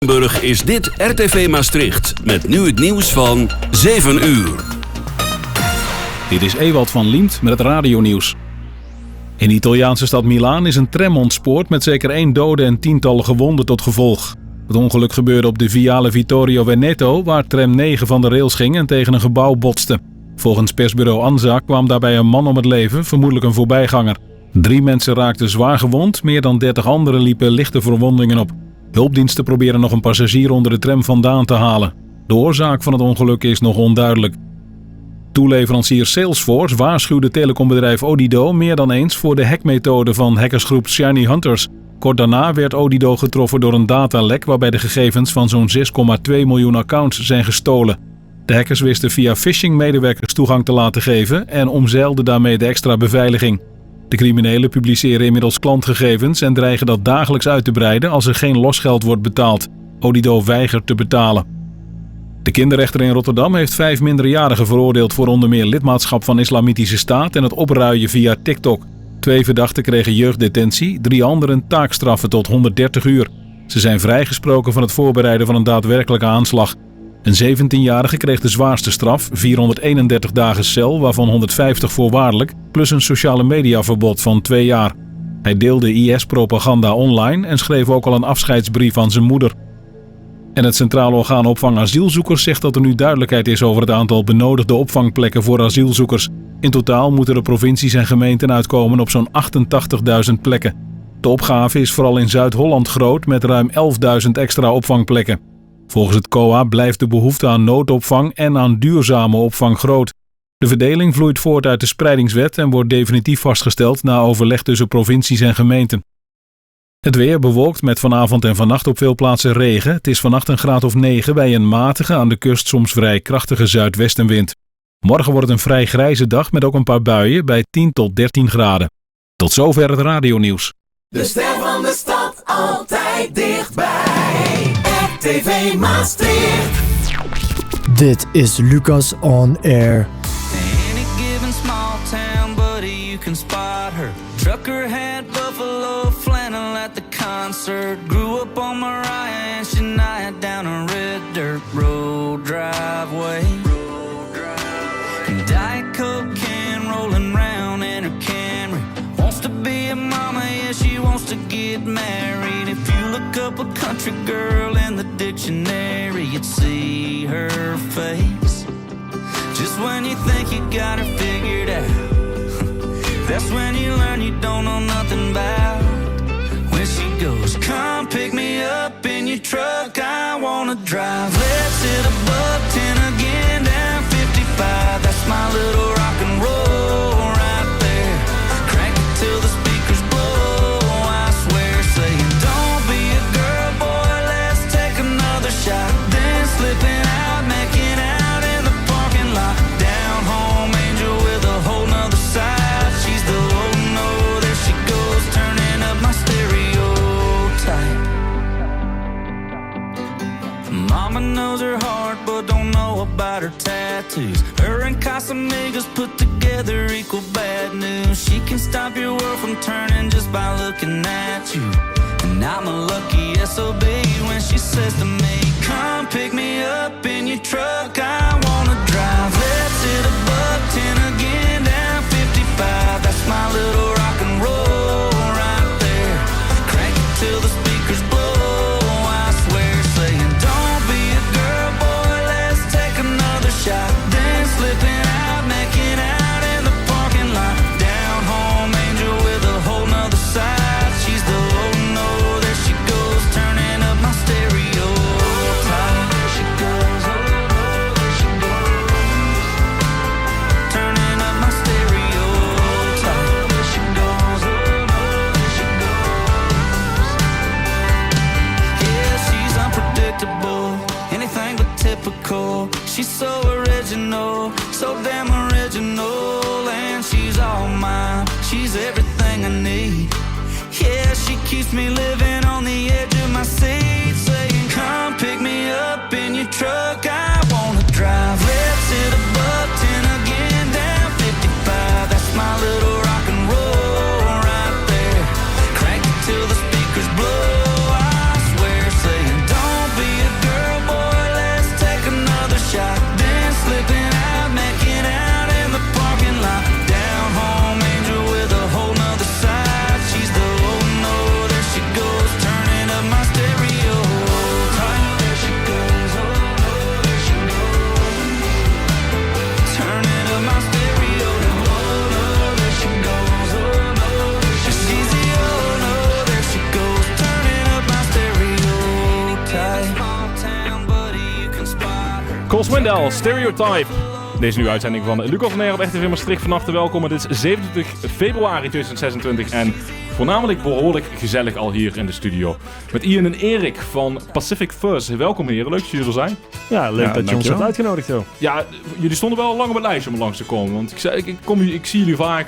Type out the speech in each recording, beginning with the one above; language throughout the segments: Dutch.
Limburg is dit RTV Maastricht. Met nu het nieuws van 7 uur. Dit is Ewald van Liemt met het radionieuws. In de Italiaanse stad Milaan is een tram ontspoord met zeker 1 dode en tientallen gewonden tot gevolg. Het ongeluk gebeurde op de Viale Vittorio Veneto, waar tram 9 van de rails ging en tegen een gebouw botste. Volgens persbureau ANSA kwam daarbij een man om het leven, vermoedelijk een voorbijganger. 3 mensen raakten zwaar gewond, meer dan 30 anderen liepen lichte verwondingen op. Hulpdiensten proberen nog een passagier onder de tram vandaan te halen. De oorzaak van het ongeluk is nog onduidelijk. Toeleverancier Salesforce waarschuwde telecombedrijf Odido meer dan eens voor de hackmethode van hackersgroep Shiny Hunters. Kort daarna werd Odido getroffen door een datalek waarbij de gegevens van zo'n 6,2 miljoen accounts zijn gestolen. De hackers wisten via phishing medewerkers toegang te laten geven en omzeilden daarmee de extra beveiliging. De criminelen publiceren inmiddels klantgegevens en dreigen dat dagelijks uit te breiden als er geen losgeld wordt betaald. Odido weigert te betalen. De kinderrechter in Rotterdam heeft 5 minderjarigen veroordeeld voor onder meer lidmaatschap van Islamitische Staat en het opruien via TikTok. 2 verdachten kregen jeugddetentie, 3 anderen taakstraffen tot 130 uur. Ze zijn vrijgesproken van het voorbereiden van een daadwerkelijke aanslag. Een 17-jarige kreeg de zwaarste straf, 431 dagen cel, waarvan 150 voorwaardelijk, plus een sociale mediaverbod van 2 jaar. Hij deelde IS-propaganda online en schreef ook al een afscheidsbrief aan zijn moeder. En het Centraal Orgaan Opvang Asielzoekers zegt dat er nu duidelijkheid is over het aantal benodigde opvangplekken voor asielzoekers. In totaal moeten de provincies en gemeenten uitkomen op zo'n 88.000 plekken. De opgave is vooral in Zuid-Holland groot met ruim 11.000 extra opvangplekken. Volgens het COA blijft de behoefte aan noodopvang en aan duurzame opvang groot. De verdeling vloeit voort uit de spreidingswet en wordt definitief vastgesteld na overleg tussen provincies en gemeenten. Het weer bewolkt met vanavond en vannacht op veel plaatsen regen. Het is vannacht een graad of 9 bij een matige, aan de kust soms vrij krachtige zuidwestenwind. Morgen wordt het een vrij grijze dag met ook een paar buien bij 10 tot 13 graden. Tot zover het radionieuws. De ster van de stad altijd dichtbij. RTV Maastricht. Dit is Lucas on Air. Any given small town, buddy, you can spot her. Trucker hat, buffalo flannel at the concert. Grew up on Mariah and Shania down a red dirt road driveway. And Diet Coke can rolling round in her Camry. Wants to be a mama, yeah, she wants to get married. If you look up a country girl in the dictionary, you'd see her face. Just when you think you got her figured out, that's when you learn you don't know nothing about. When she goes, come pick me up in your truck, I wanna drive. Let's hit a buck 10 again down 55. That's my little rock and roll right there. Crank it till the speakers blow, I swear, saying don't be a girl, boy, let's take another shot. Then slipping out, making out in the parking lot. Down home angel with a whole nother side. She's the oh no, there she goes, turning up my stereotype. Mama knows her heart, but don't know about her tattoos. Her and Casamigos put together equal bad news. She can stop your world from turning just by looking at you. And I'm a lucky SOB when she says to me, come pick me up in your truck, I wanna drive. Let's hit a buck 10 again down 55. That's my little rock and roll right there. Crank it till the speakers blow, I swear, saying don't be a girl, boy, let's take another shot. Then slipping out, making out in the parking lot. Down home angel with a whole nother side. She's the oh no, there she goes, turning up my stereotype. There she goes, oh no, there she goes, turning up my stereotype. There she goes, oh no, there she goes. Yeah, she's unpredictable, anything but typical. She's so original, so damn original. And she's all mine, she's everything I need. Yeah, she keeps me living on the edge of my seat, saying come pick me up in your truck, I wanna drive. Let's hit a buck 10 again down 55. That's my little rock and roll right there. Crank it till the speakers blow, I swear, saying don't Cole Swindell, Stereotype. Deze nieuwe uitzending van Lucas van Air op RTV Maastricht. Van harte welkom. Het is 27 februari 2026 en voornamelijk behoorlijk gezellig al hier in de studio. Met Ian en Erik van Pacific First. Welkom heren, leuk dat jullie er zijn. Ja, leuk dat je ons hebt uitgenodigd joh. Ja, jullie stonden wel lang op het lijstje om er langs te komen. Want ik zie jullie vaak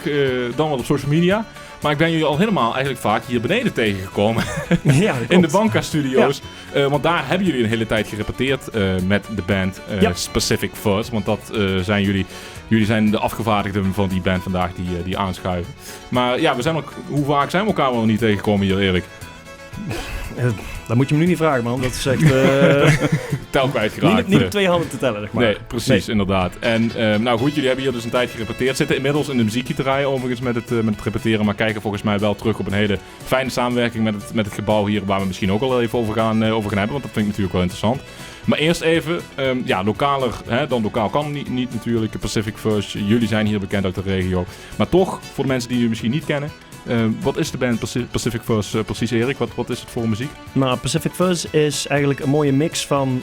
dan wel op social media. Maar ik ben jullie al helemaal eigenlijk vaak hier beneden tegengekomen. Ja, in de Banca-studio's. Ja. Want daar hebben jullie een hele tijd gerepeteerd met de band Pacific First. Want dat zijn jullie. Jullie zijn de afgevaardigden van die band vandaag die aanschuiven. Maar ja, hoe vaak zijn we elkaar wel niet tegengekomen hier, Erik? Dat moet je me nu niet vragen, man. Dat is echt... Tel kwijtgeraakt. Niet op 2 handen te tellen, zeg maar. Nee, precies, inderdaad. En nou goed, jullie hebben hier dus een tijd gerepeteerd. Zitten inmiddels in de muziekgieterij overigens met het repeteren. Maar kijken volgens mij wel terug op een hele fijne samenwerking met het gebouw hier. Waar we misschien ook al even over gaan hebben. Want dat vind ik natuurlijk wel interessant. Maar eerst even, lokaler dan lokaal kan niet natuurlijk. Pacific First, jullie zijn hier bekend uit de regio. Maar toch, voor de mensen die jullie misschien niet kennen... wat is de band Pacific First precies, Erik? Wat is het voor muziek? Nou, Pacific First is eigenlijk een mooie mix van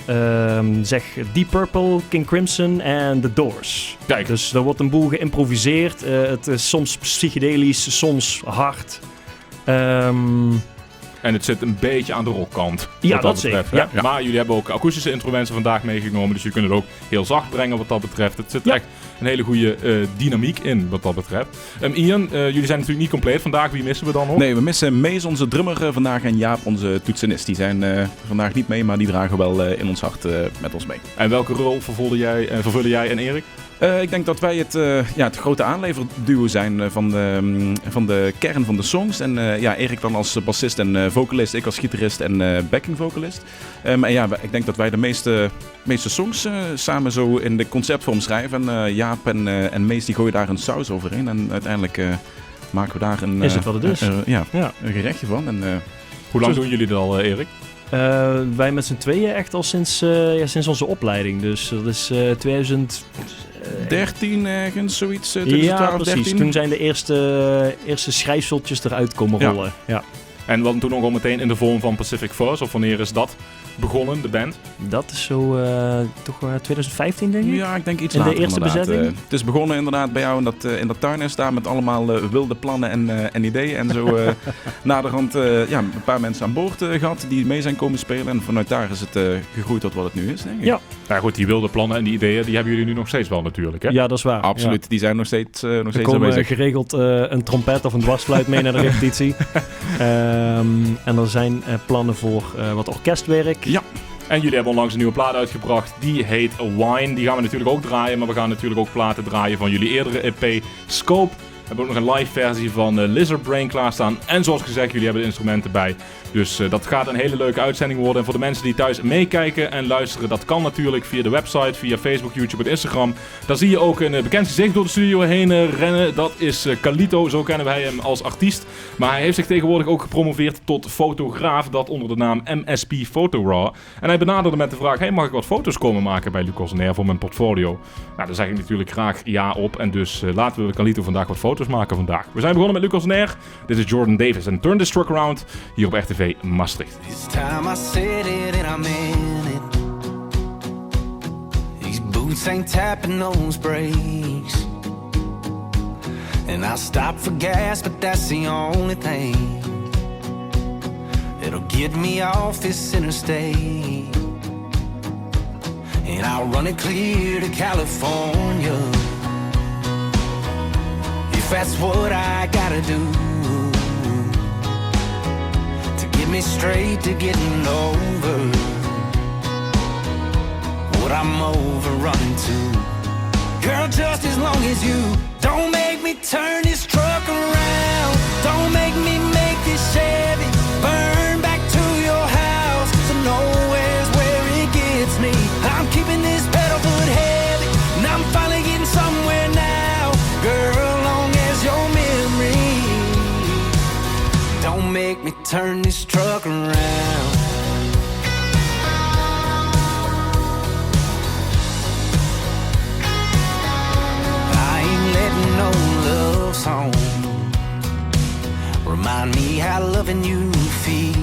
Deep Purple, King Crimson en The Doors. Kijk. Dus er wordt een boel geïmproviseerd. Het is soms psychedelisch, soms hard. En het zit een beetje aan de rockkant. Ja, dat betreft. Ja. Maar jullie hebben ook akoestische instrumenten vandaag meegenomen. Dus je kunt het ook heel zacht brengen wat dat betreft. Het zit echt een hele goede dynamiek in wat dat betreft. Ian, jullie zijn natuurlijk niet compleet vandaag. Wie missen we dan nog? Nee, we missen Mees, onze drummer vandaag. En Jaap, onze toetsenist. Die zijn vandaag niet mee, maar die dragen wel in ons hart met ons mee. En welke rol vervullen jij en Erik? Ik denk dat wij het grote aanleverduo zijn van de kern van de songs. En Erik dan als bassist en vocalist, ik als gitarist en backing vocalist. Maar ik denk dat wij de meeste songs samen zo in de conceptvorm schrijven. En Jaap en Mees die gooien daar een saus overheen. En uiteindelijk maken we daar een... Is het wat het is? Een gerechtje van. En, hoe lang doen jullie dat al, Erik? Wij met z'n tweeën echt al sinds onze opleiding. Dus dat is 2013 ergens, zoiets. 2012, ja, precies. 13. Toen zijn de eerste schrijfseltjes eruit komen rollen. Ja. En wat toen nog al meteen in de vorm van Pacific First? Of wanneer is dat begonnen, de band? Dat is zo toch 2015 denk ik? Ja, ik denk iets in later de eerste inderdaad. bezetting? Het is begonnen inderdaad bij jou in dat tuinhuis daar met allemaal wilde plannen en ideeën. En zo naderhand een paar mensen aan boord gehad die mee zijn komen spelen. En vanuit daar is het gegroeid tot wat het nu is, denk ik. Ja. Nou goed, die wilde plannen en die ideeën, die hebben jullie nu nog steeds wel natuurlijk, hè? Ja, dat is waar. Absoluut, ja. Die zijn nog steeds aanwezig. Er komen geregeld een trompet of een dwarsfluit mee naar de repetitie. En er zijn plannen voor wat orkestwerk. Ja. En jullie hebben onlangs een nieuwe plaat uitgebracht. Die heet Wine. Die gaan we natuurlijk ook draaien. Maar we gaan natuurlijk ook platen draaien van jullie eerdere EP Scope. We hebben ook nog een live versie van Lizard Brain klaarstaan. En zoals gezegd, jullie hebben de instrumenten bij. Dus dat gaat een hele leuke uitzending worden. En voor de mensen die thuis meekijken en luisteren, dat kan natuurlijk via de website, via Facebook, YouTube en Instagram. Daar zie je ook een bekend gezicht door de studio heen rennen. Dat is Carlito, zo kennen wij hem als artiest. Maar hij heeft zich tegenwoordig ook gepromoveerd tot fotograaf. Dat onder de naam MSP Photoraw. En hij benaderde met de vraag, hey, mag ik wat foto's komen maken bij Lucas en Air voor mijn portfolio? Nou, daar zeg ik natuurlijk graag ja op. En dus laten we Carlito vandaag wat foto's maken vandaag. We zijn begonnen met Lucas en Air. Dit is Jordan Davis en Turn This Truck Around hier op RTV Maastricht. It's time I said it and I meant it. These boots ain't tapping those brakes. And I'll stop for gas, but that's the only thing that'll get me off this interstate. And I'll run it clear to California, if that's what I gotta do. Get me straight to getting over what I'm overrunning to. Girl, just as long as you don't make me turn this truck around, don't make me make this Chevy burn back to your house. So nowhere's where it gets me. I'm keeping this pedal foot heavy, and I'm finally getting somewhere now. Girl, long as your memory don't make me turn this truck around. I ain't letting no love song remind me how loving you feels.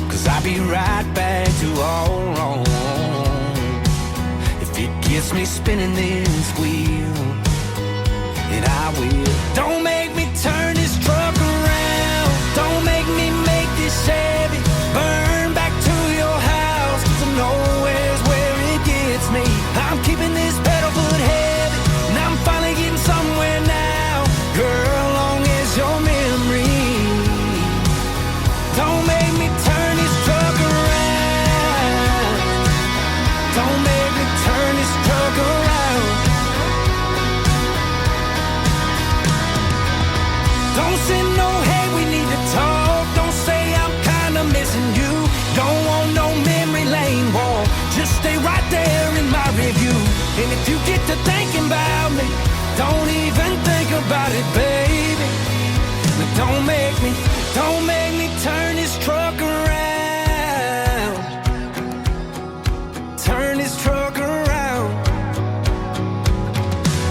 'Cause I'll be right back to all wrong. gets me spinning this wheel, and I will. Don't make me turn this truck around. Don't make me make this Chevy burn back to your house, 'cause I know where's where it gets me. I'm keeping this pedal foot heavy, and I'm finally getting somewhere now, girl, long as your memory. Don't make me turn this truck around. Don't make me turn this truck around. Don't say no, hey, we need to talk. Don't say I'm kinda missing you. Don't want no memory lane walk. Just stay right there in my review. And if you get to thinking about me, don't even think about it, baby. But don't make me turn this truck around. Turn this truck around.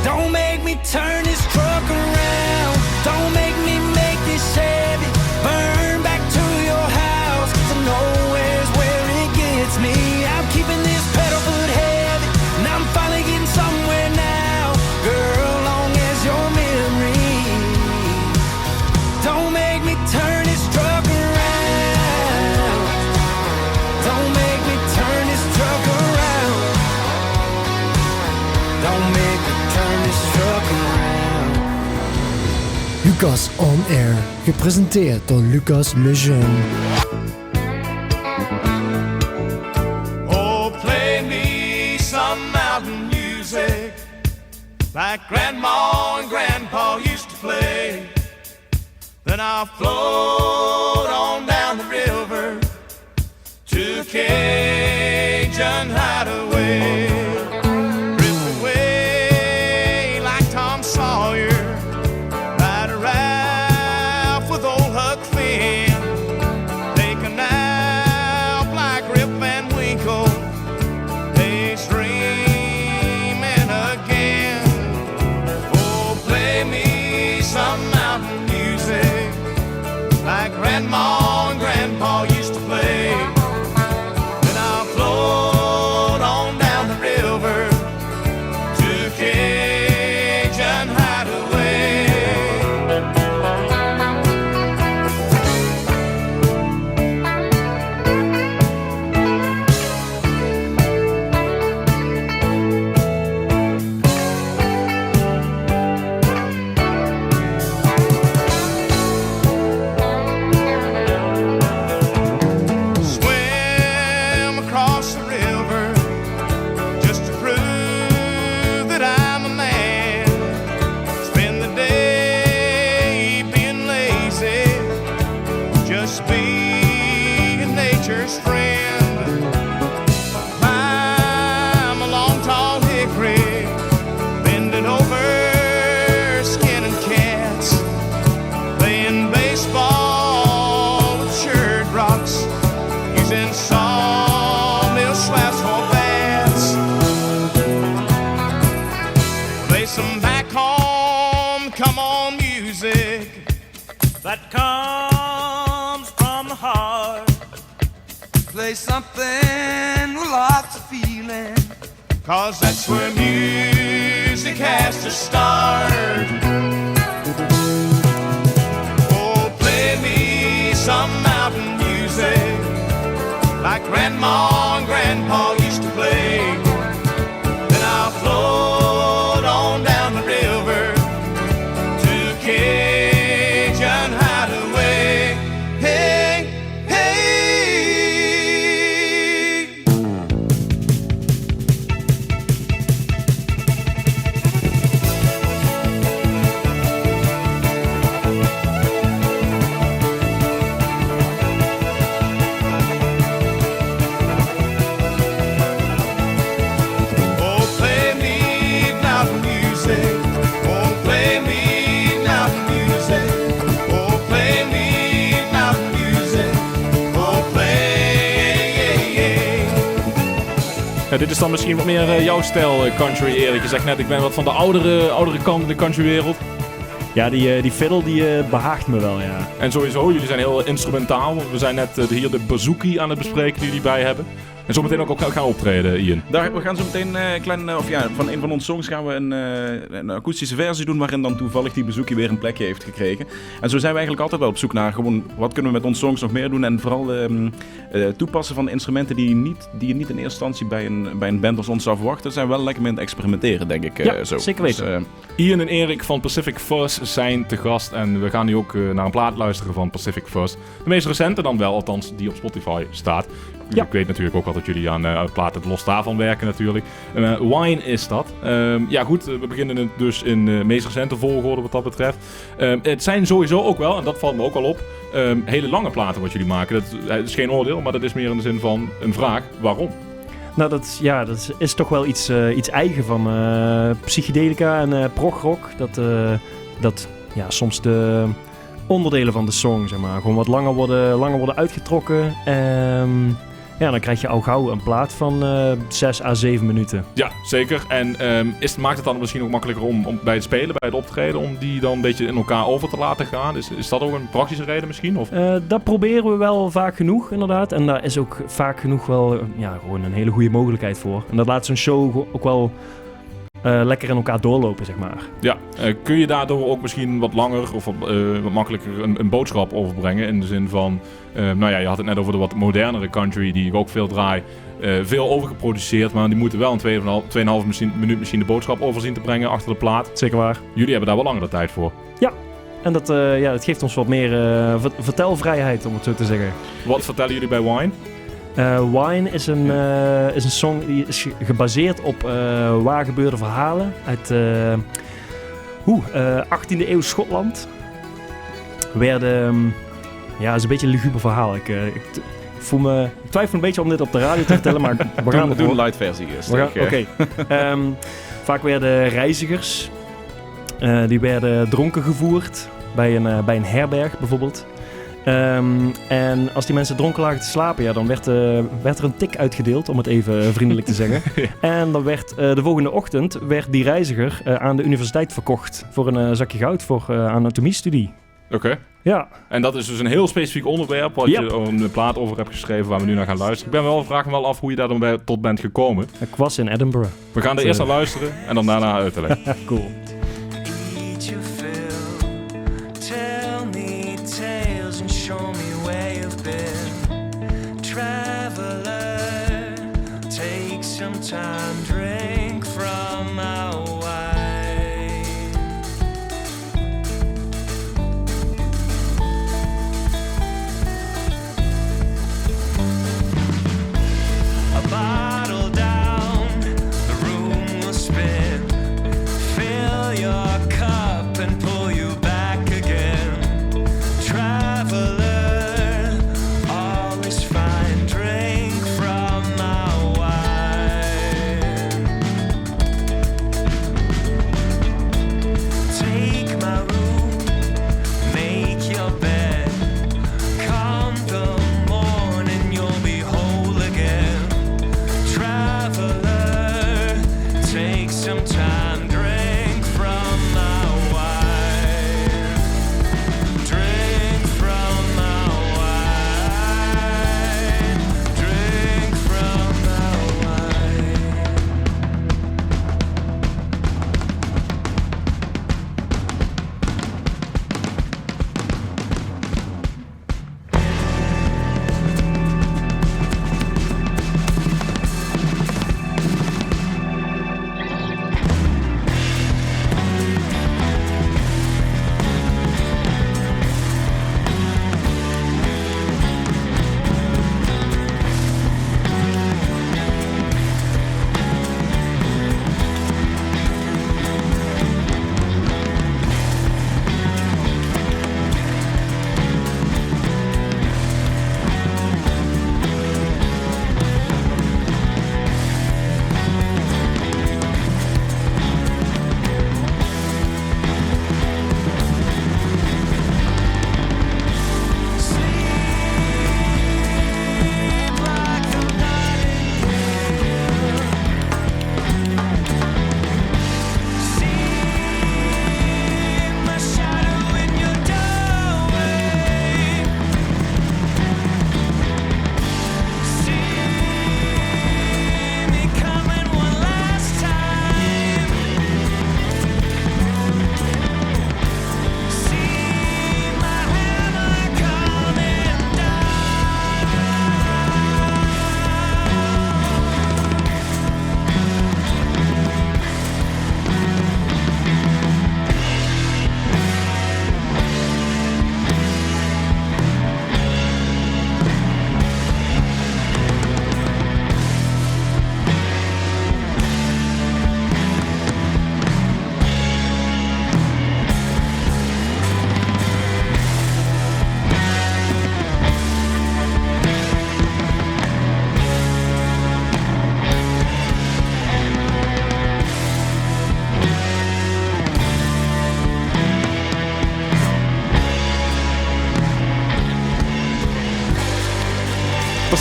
Don't make me turn this truck around. Don't make me make this Chevy burn back to your house, 'cause I know where's where it gets me. I'm keeping this pedal foot heavy, and I'm finally getting somewhere now, girl, long as your memory. Don't make me turn this truck around. Don't make me turn this truck around. Don't make me turn this truck around. Lucas On Air, gepresenteerd door Lucas Lejeune. Oh, play me some mountain music like Grandma and Grandpa used to play. Then I'll float on down the river to Cajun Hideaway. Drift away like Tom Sawyer, ride a raft with old Huck Finn, take a nap like Rip Van Winkle, daydreaming again. Oh, play me some mountain music like Grandma and Grandpa used to play. Then I'll float on down the river to Cajun Hideaway. Swim across the river just to prove that I'm a man. Spend the day being lazy, just being nature's friend. Climb a long tall hickory, bending over, skinning cats, playing baseball with shirt rocks, using sawmill slabs for bats. Play some back home, come on music that comes from the heart. Play something with lots of feeling, 'cause that's where music has to start. Oh, play me some mountain music like Grandma and Grandpa used to play. Then I'll float on down the river to Cajun Hideaway. Hey, hey. Oh, play me mountain music. Oh, play me mountain music. Oh, play me mountain music. Oh, play. Ja, dit is dan misschien wat meer jouw stijl country, Erik. Je zegt net, ik ben wat van de oudere kant in de countrywereld. Ja, die fiddle die behaagt me wel, ja. En sowieso, jullie zijn heel instrumentaal. We zijn net hier de bouzouki aan het bespreken die jullie bij hebben. En zo meteen ook gaan optreden, Ian. We gaan zo meteen van een van onze songs gaan we een akoestische versie doen, waarin dan toevallig die bezoeker weer een plekje heeft gekregen. En zo zijn we eigenlijk altijd wel op zoek naar gewoon wat kunnen we met onze songs nog meer doen. En vooral toepassen van instrumenten die je niet in eerste instantie bij een band als ons zou verwachten. Zijn we wel lekker mee aan het experimenteren, denk ik. Ja, zo. zeker weten. Dus, Ian en Erik van Pacific Fuzz zijn te gast. En we gaan nu ook naar een plaat luisteren van Pacific Fuzz. De meest recente dan wel, althans die op Spotify staat. Ja. Ik weet natuurlijk ook wel dat jullie aan platen los daarvan werken natuurlijk. Wine is dat. Ja goed, we beginnen het dus in de meest recente volgorde wat dat betreft. Het zijn sowieso ook wel, en dat valt me ook al op, hele lange platen wat jullie maken. Dat is geen oordeel, maar dat is meer in de zin van een vraag. Waarom? Nou, dat is toch wel iets eigen van psychedelica en progrock. Dat soms de onderdelen van de song, zeg maar, gewoon wat langer worden uitgetrokken. Dan krijg je al gauw een plaat van 6 à 7 minuten. Ja, zeker. En maakt het dan misschien ook makkelijker om bij het spelen, bij het optreden, om die dan een beetje in elkaar over te laten gaan? Is dat ook een praktische reden misschien? Of? Dat proberen we wel vaak genoeg, inderdaad. En daar is ook vaak genoeg wel gewoon een hele goede mogelijkheid voor. En dat laat zo'n show ook wel lekker in elkaar doorlopen, zeg maar. Ja, kun je daardoor ook misschien wat langer of wat makkelijker een boodschap overbrengen? In de zin van, je had het net over de wat modernere country die ik ook veel draai. Veel overgeproduceerd, maar die moeten wel in 2,5 minuut misschien de boodschap over zien te brengen achter de plaat. Zeker waar. Jullie hebben daar wel langere tijd voor. Ja, en dat geeft ons wat meer vertelvrijheid, om het zo te zeggen. Wat vertellen jullie bij Wine? Wine is een song die is gebaseerd op waar gebeurde verhalen uit 18e eeuw Schotland. Het is een beetje een luguber verhaal. Ik twijfel een beetje om dit op de radio te vertellen, maar we gaan doen een light versie eerst. Oké. Vaak werden reizigers, die werden dronken gevoerd bij een herberg bijvoorbeeld. En als die mensen dronken lagen te slapen, dan werd er een tik uitgedeeld, om het even vriendelijk te zeggen. En dan werd de volgende ochtend die reiziger aan de universiteit verkocht voor een zakje goud voor anatomiestudie. Oké. Ja. En dat is dus een heel specifiek onderwerp wat je een plaat over hebt geschreven waar we nu naar gaan luisteren. Vraag me wel af hoe je daar dan tot bent gekomen. Ik was in Edinburgh. We gaan er eerst naar luisteren en dan daarna uit te leggen. Cool. Time drink from my wine. A bottle down, the room will spin. Fill your cup and pull you back again. Traveler, always find drink from my wine.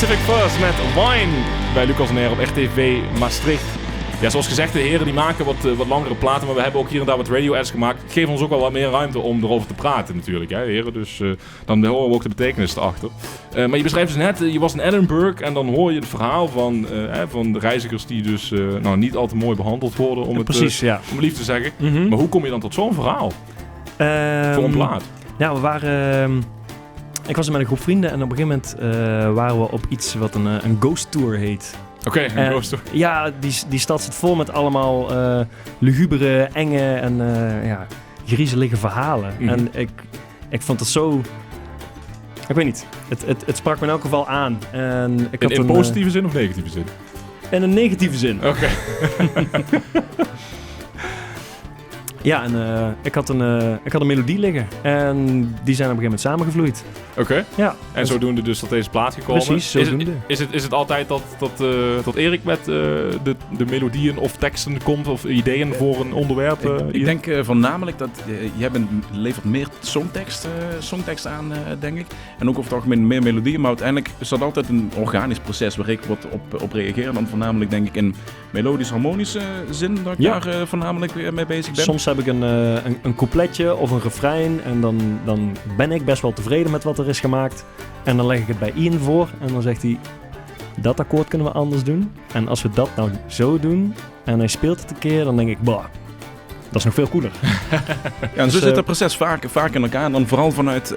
Pacific First met Wine bij Lucas en Air op RTV Maastricht. Ja, zoals gezegd, de heren die maken wat langere platen, maar we hebben ook hier en daar wat radio-ads gemaakt. Het geeft ons ook wel wat meer ruimte om erover te praten natuurlijk, hè, heren. Dus dan horen we ook de betekenis erachter. Maar je beschrijft dus net, je was in Edinburgh en dan hoor je het verhaal van de reizigers die dus niet al te mooi behandeld worden, om het lief te zeggen. Mm-hmm. Maar hoe kom je dan tot zo'n verhaal? Voor een plaat? Ja, we waren... ik was er met een groep vrienden en op een gegeven moment waren we op iets wat een ghost tour heet. Oké, een ghost tour. Ja, die stad zit vol met allemaal lugubere, enge en griezelige verhalen. Mm. En ik vond het zo... Ik weet niet. Het sprak me in elk geval aan. En ik had in positieve zin of negatieve zin? In een negatieve zin. Oké. Ja, en ik had een melodie liggen. En die zijn op een gegeven moment samengevloeid. Oké. Ja. En zodoende dus tot deze plaat gekomen. Precies, zodoende. Is het altijd dat Erik met de melodieën of teksten komt of ideeën voor een onderwerp? Ik denk voornamelijk dat jij levert meer songtekst aan, denk ik. En ook over het algemeen meer melodieën. Maar uiteindelijk is dat altijd een organisch proces waar ik wat op reageer. Dan voornamelijk denk ik in melodisch-harmonische zin dat ik daar voornamelijk mee bezig ben. Soms heb ik een coupletje of een refrein en dan ben ik best wel tevreden met wat er is gemaakt. En dan leg ik het bij Ian voor en dan zegt hij, dat akkoord kunnen we anders doen. En als we dat nou zo doen en hij speelt het een keer, dan denk ik, bah, dat is nog veel cooler. Ja, en zo zit dat proces vaak in elkaar. En dan vooral vanuit,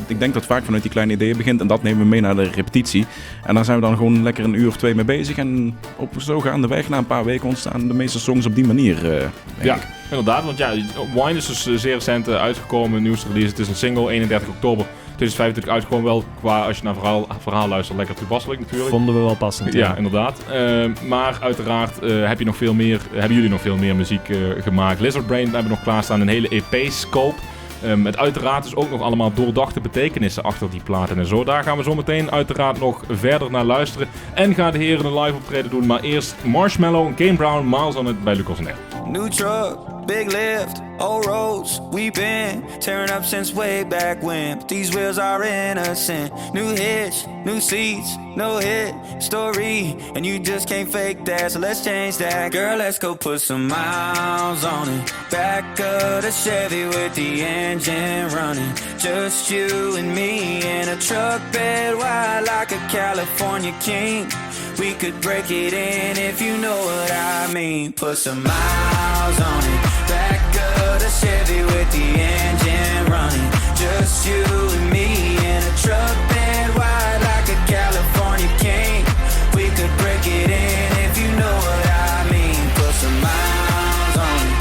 ik denk dat het vaak vanuit die kleine ideeën begint. En dat nemen we mee naar de repetitie. En daar zijn we dan gewoon lekker een uur of 2 mee bezig. En op zo gaandeweg, na een paar weken ontstaan de meeste songs op die manier. Ja, inderdaad. Want ja, Wine is dus zeer recent uitgekomen, nieuwste release. Het is een single, 31 oktober 2025 uitgekomen. Wel qua, als je naar verhaal luistert, lekker toepasselijk natuurlijk. Vonden we wel passend. Ja, inderdaad. Maar uiteraard hebben jullie nog veel meer muziek gemaakt. Lizard Brain hebben we nog klaarstaan, een hele EP-scope. Met uiteraard dus ook nog allemaal doordachte betekenissen achter die platen en zo. Daar gaan we zo meteen uiteraard nog verder naar luisteren. En gaan de heren een live optreden doen. Maar eerst Marshmallow, Kane Brown, Miles on It bij Lucas en Air. New truck, big lift, old roads, we've been tearing up since way back when. But these wheels are innocent. New hitch, new seats, no hit story, and you just can't fake that, so let's change that. Girl, let's go put some miles on it. Back of the Chevy with the engine running. Just you and me in a truck bed wide like a California king. We could break it in if you know what I mean. Put some miles on it. Back of the Chevy with the engine running. Just you and me in a truck bed wide like a California king. We could break it in if you know what I mean. Put some miles on it.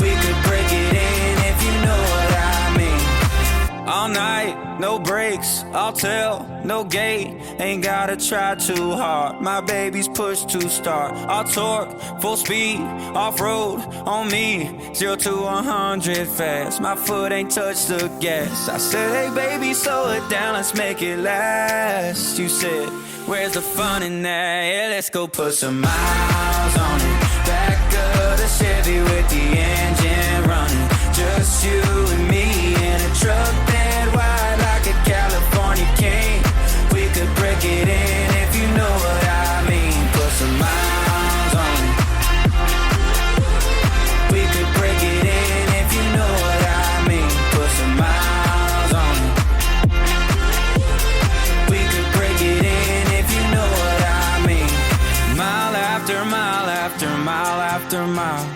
We could break it in if you know what I mean. All night, no breaks, I'll tell, no gate. Ain't gotta try too hard, my baby's push to start. I'll torque, full speed, off-road, on me. 0 to 100 fast, my foot ain't touched the gas. I said, hey baby, slow it down, let's make it last. You said, where's the fun in that? Yeah, let's go put some miles on it. Back of the Chevy with the engine running. Just you and me in a truck bed wide like a California king. We could break it in if you know what I mean. Put some miles on it. We could break it in if you know what I mean. Put some miles on it. We could break it in if you know what I mean. Mile after mile after mile after mile.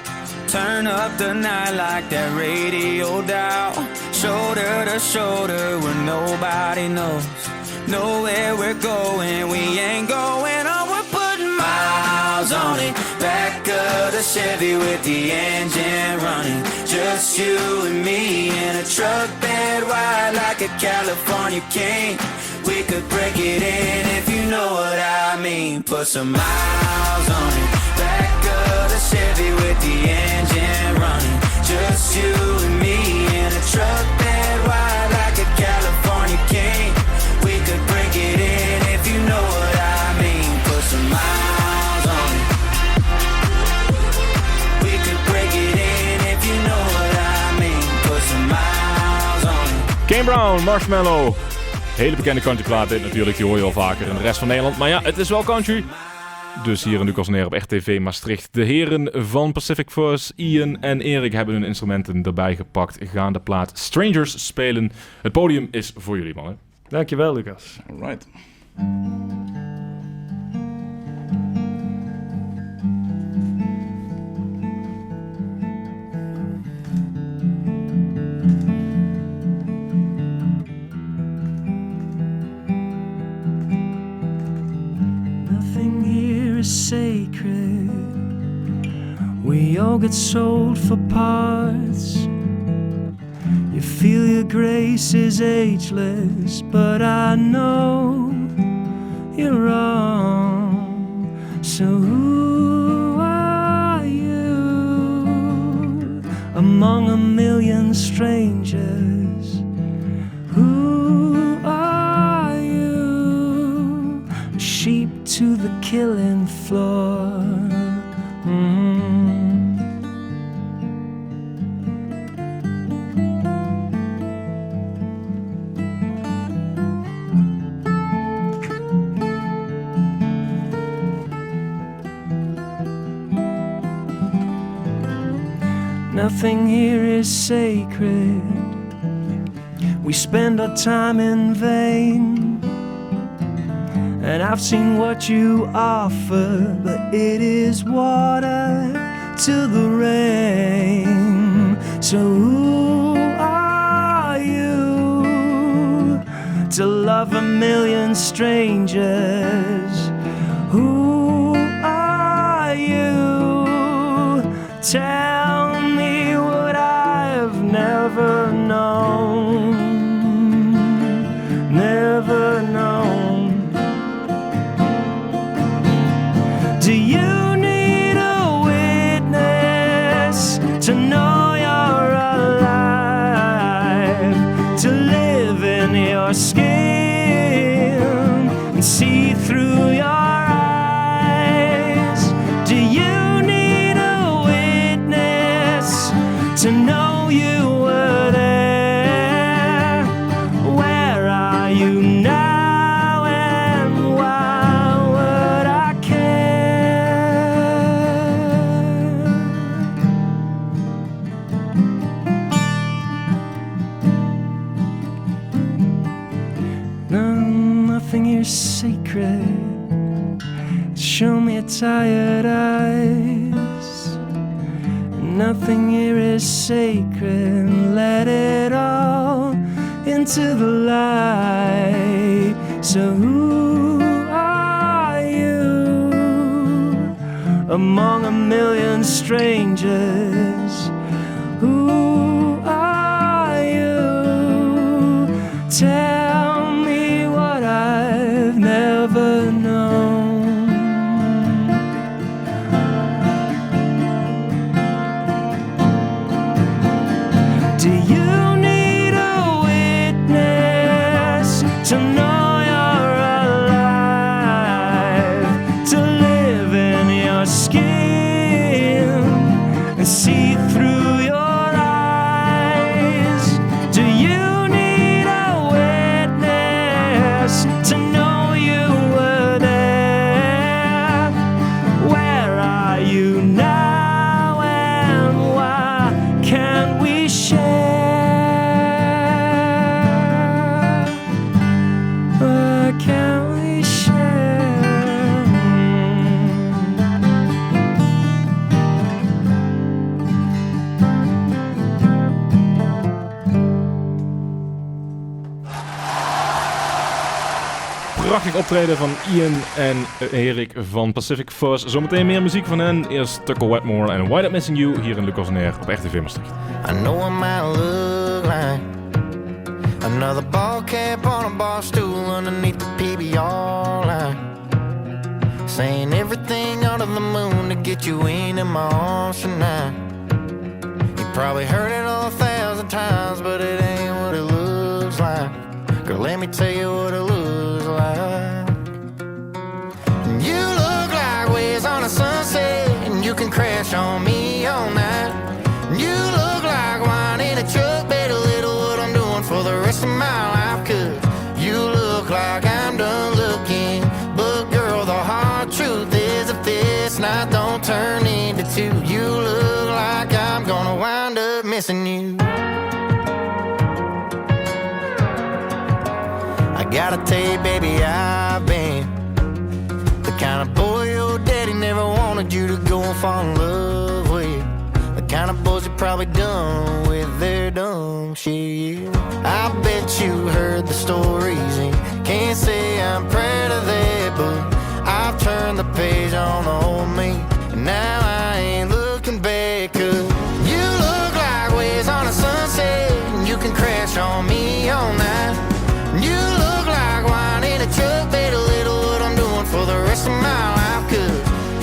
Turn up the night like that radio dial. Shoulder to shoulder where nobody knows. Know where we're going, we ain't going on. We're putting miles on it. Back of the Chevy with the engine running. Just you and me in a truck bed wide like a California king. We could break it in if you know what I mean. Put some miles on it. Back of the Chevy with the engine running. Just you and me in a truck bed wide like a California king. We could break it in if you know what I mean. Put some miles on it. We could break it in if you know what I mean. Put some miles on it. Kane Brown, Marshmallow. Hele bekende countryplaten natuurlijk, die hoor je wel vaker in de rest van Nederland. Maar ja, het is wel country. Dus hier in Lucas Neer op RTV Maastricht. De heren van Pacific First, Ian en Erik, hebben hun instrumenten erbij gepakt. Gaan de plaat Strangers spelen. Het podium is voor jullie, mannen. Dankjewel, Lucas. Alright. Nothing here is sacred. We all get sold for parts. You feel your grace is ageless, but I know you're wrong. So who are you among a million strangers? Who are you? Sheep to the killing floor. Nothing here is sacred. We spend our time in vain. And I've seen what you offer, but it is water to the rain. So who are you to love a million strangers? Who are you? Tell me what I've never known, never known. Do you need a witness to know you're alive? To live in your skin and see through your eyes? Do you need a witness to know you were there? Where are you now, and why would I care? No, nothing here's sacred. Show me tired eyes. Nothing here is sacred. Let it all into the light. So who are you among a million strangers? Who are you? Tell me what I've never known. Do you need a witness to know you're alive? To live in your skin and see through your eyes? Do you need a witness to know you were there? Where are you now, and why can't we share? Why can't we share? Prachtig optreden van Ian en Erik van Pacific First. Zometeen meer muziek van hen. Eerst Tucker Wetmore en Why Not Missing You hier in Lucas Neer op RTV Maastricht. I know I might look like another ball cap on a bar stool underneath the PBR line, saying everything under the moon to get you into my arms tonight. You probably heard it 1,000 times, but it ain't what it looks like. Girl, let me tell you what it looks like. You look like waves on a sunset, and you can crash on me all night. You look like wine in a truck, better little what I'm doing for the rest of my life, 'cause you look I'm done looking. But girl, the hard truth is if this night don't turn into two, you look like I'm gonna wind up missing you. I gotta tell you, baby, I've been the kind of boy your daddy never wanted you to go and fall in love with. The kind of boys you probably done with their dumb shit. I bet you heard the stories and can't say I'm proud of that, but I've turned the page on old me, and now I ain't looking back. 'Cause you look like waves on a sunset, and you can crash on me all night. You look like wine in a truck, baby, a little what I'm doing for the rest of my life. 'Cause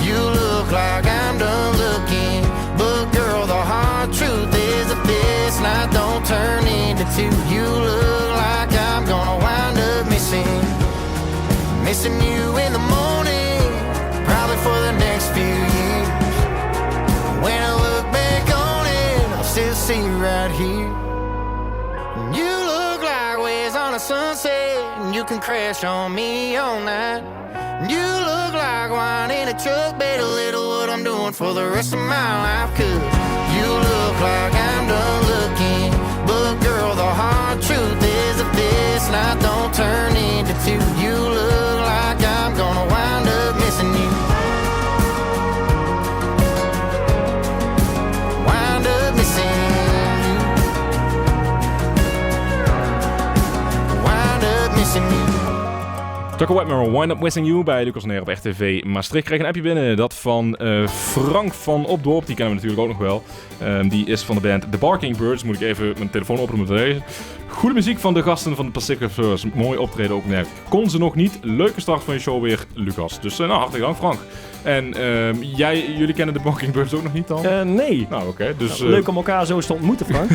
you look like I'm done looking. But girl, the hard truth is if this night don't turn into two, you look like I'm gonna wind up missing you in the morning, probably for the next few years. When I look back on it, I'll still see you right here. You look like waves on a sunset, and you can crash on me all night. You look like wine in a truck, baby, a little what I'm doing for the rest of my life. 'Cause you look like I'm done looking. But girl, the hard truth is if this night don't turn into two, you look like I'm gonna wind up missing you. Wind up missing you. Wind up missing you. Tucker Wetmore, Wind Up Missing You bij Lucas Neer op RTV Maastricht. Ik kreeg een appje binnen, dat van Frank van Opdorp. Die kennen we natuurlijk ook nog wel. Die is van de band The Barking Birds. Moet ik even mijn telefoon openen om te lezen. Goede muziek van de gasten van de Pacific First. Mooi optreden ook net. Kon ze nog niet. Leuke start van je show weer, Lucas. Dus hartelijk dank, Frank. En jullie kennen de Barking Birds ook nog niet dan? Nee. Nou, oké. Dus, leuk om elkaar zo te ontmoeten, Frank.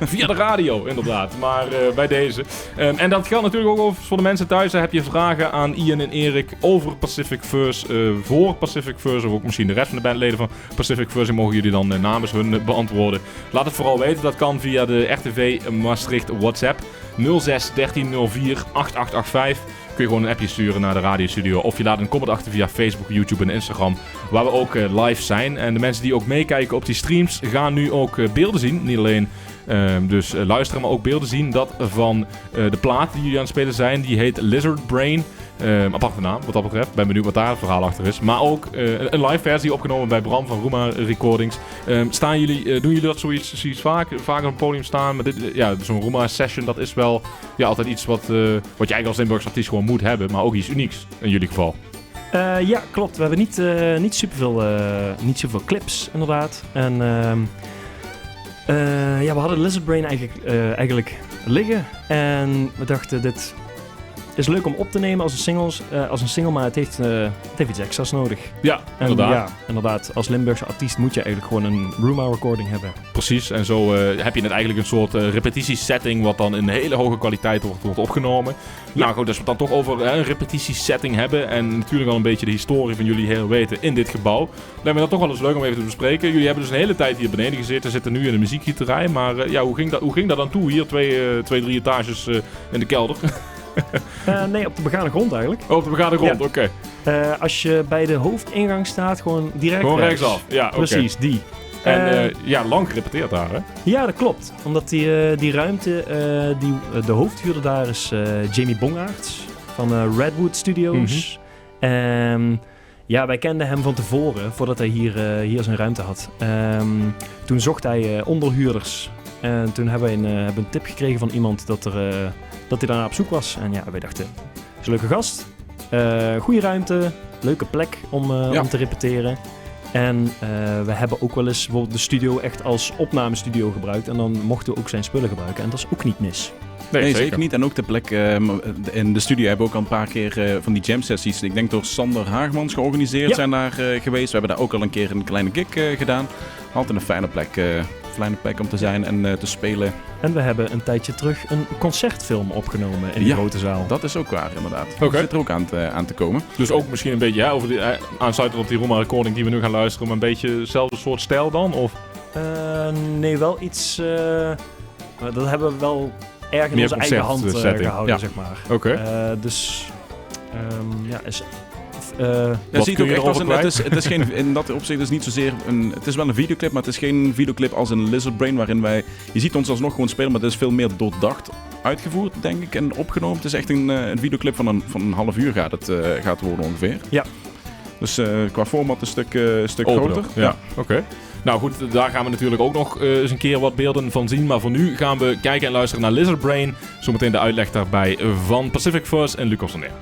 Via de radio, inderdaad. Maar bij deze. En dat geldt natuurlijk ook voor de mensen thuis. Heb je vragen aan Ian en Erik over Pacific First, voor Pacific First, of ook misschien de rest van de bandleden van Pacific First, en mogen jullie dan namens hun beantwoorden. Laat het vooral weten. Dat kan via de RTV Maastricht WhatsApp 06 1304 8885. Kun je gewoon een appje sturen naar de radiostudio. Of je laat een comment achter via Facebook, YouTube en Instagram, waar we ook live zijn. En de mensen die ook meekijken op die streams gaan nu ook beelden zien. Niet alleen luisteren, maar ook beelden zien. Dat van de plaat die jullie aan het spelen zijn. Die heet Lizard Brain. Aparte naam, wat dat betreft. Ben benieuwd wat daar het verhaal achter is. Maar ook een live versie opgenomen bij Bram van Roema Recordings. Doen jullie dat zoiets vaak op het podium staan? Maar zo'n Roema session, dat is wel altijd iets wat je eigenlijk als Limburgse artiest gewoon moet hebben. Maar ook iets unieks in jullie geval. Ja, klopt. We hebben niet superveel clips, inderdaad. En we hadden Lizard Brain eigenlijk liggen. En we dachten, dit is leuk om op te nemen als een single, maar het heeft iets extra's nodig. Ja, inderdaad. Ja, inderdaad. Als Limburgse artiest moet je eigenlijk gewoon een Rooma recording hebben. Precies, en zo heb je net eigenlijk een soort repetitiesetting wat dan in hele hoge kwaliteit wordt opgenomen. Ja. Nou goed, als we het dan toch over een repetitiesetting hebben en natuurlijk al een beetje de historie van jullie heel weten in dit gebouw, lijkt me dat toch wel eens leuk om even te bespreken. Jullie hebben dus een hele tijd hier beneden gezeten, zitten nu in de muziekgieterij, maar hoe ging dat dan toe hier? 2-3 etages in de kelder? Nee, op de begane grond eigenlijk. Oh, op de begane grond, ja. Oké. Als je bij de hoofdingang staat, gewoon direct gewoon rechtsaf. Ja, oké. Precies, die. En lang gerepeteerd daar, hè? Ja, dat klopt. Omdat die ruimte, de hoofdhuurder daar is Jamie Bongaerts van Redwood Studios. Mm-hmm. Wij kenden hem van tevoren, voordat hij hier zijn ruimte had. Toen zocht hij onderhuurders. En toen hebben we een tip gekregen van iemand dat hij daarna op zoek was. En ja, wij dachten, is een leuke gast. Goede ruimte, leuke plek om te repeteren. En we hebben ook wel eens bijvoorbeeld de studio echt als opnamestudio gebruikt. En dan mochten we ook zijn spullen gebruiken. En dat is ook niet mis. Nee, zeker niet. En ook de plek in de studio hebben we ook al een paar keer van die jam sessies. Ik denk door Sander Haagmans georganiseerd zijn daar geweest. We hebben daar ook al een keer een kleine gig gedaan. Altijd een fijne plek om te zijn en te spelen. En we hebben een tijdje terug een concertfilm opgenomen in die grote zaal. Dat is ook waar, inderdaad. Okay. Dat zit er ook aan te komen. Dus ook misschien een beetje over aansluitend op die Roema recording die we nu gaan luisteren, maar een beetje hetzelfde soort stijl dan? Of? Nee, wel iets. Dat hebben we wel erg in onze eigen hand gehouden, zeg maar. Okay. Dus is... Ja, ziet ook echt als erover het is geen, in dat opzicht is niet zozeer het is wel een videoclip, maar het is geen videoclip als een Lizard Brain waarin je ziet ons alsnog gewoon spelen, maar het is veel meer doordacht uitgevoerd, denk ik, en opgenomen. Het is echt een videoclip van een half uur gaat worden ongeveer. Ja. Dus qua format een stuk Opener, groter. Ja, oké. Nou goed, daar gaan we natuurlijk ook nog eens een keer wat beelden van zien. Maar voor nu gaan we kijken en luisteren naar Lizard Brain. Zometeen de uitleg daarbij van Pacific First en Lucas on Air.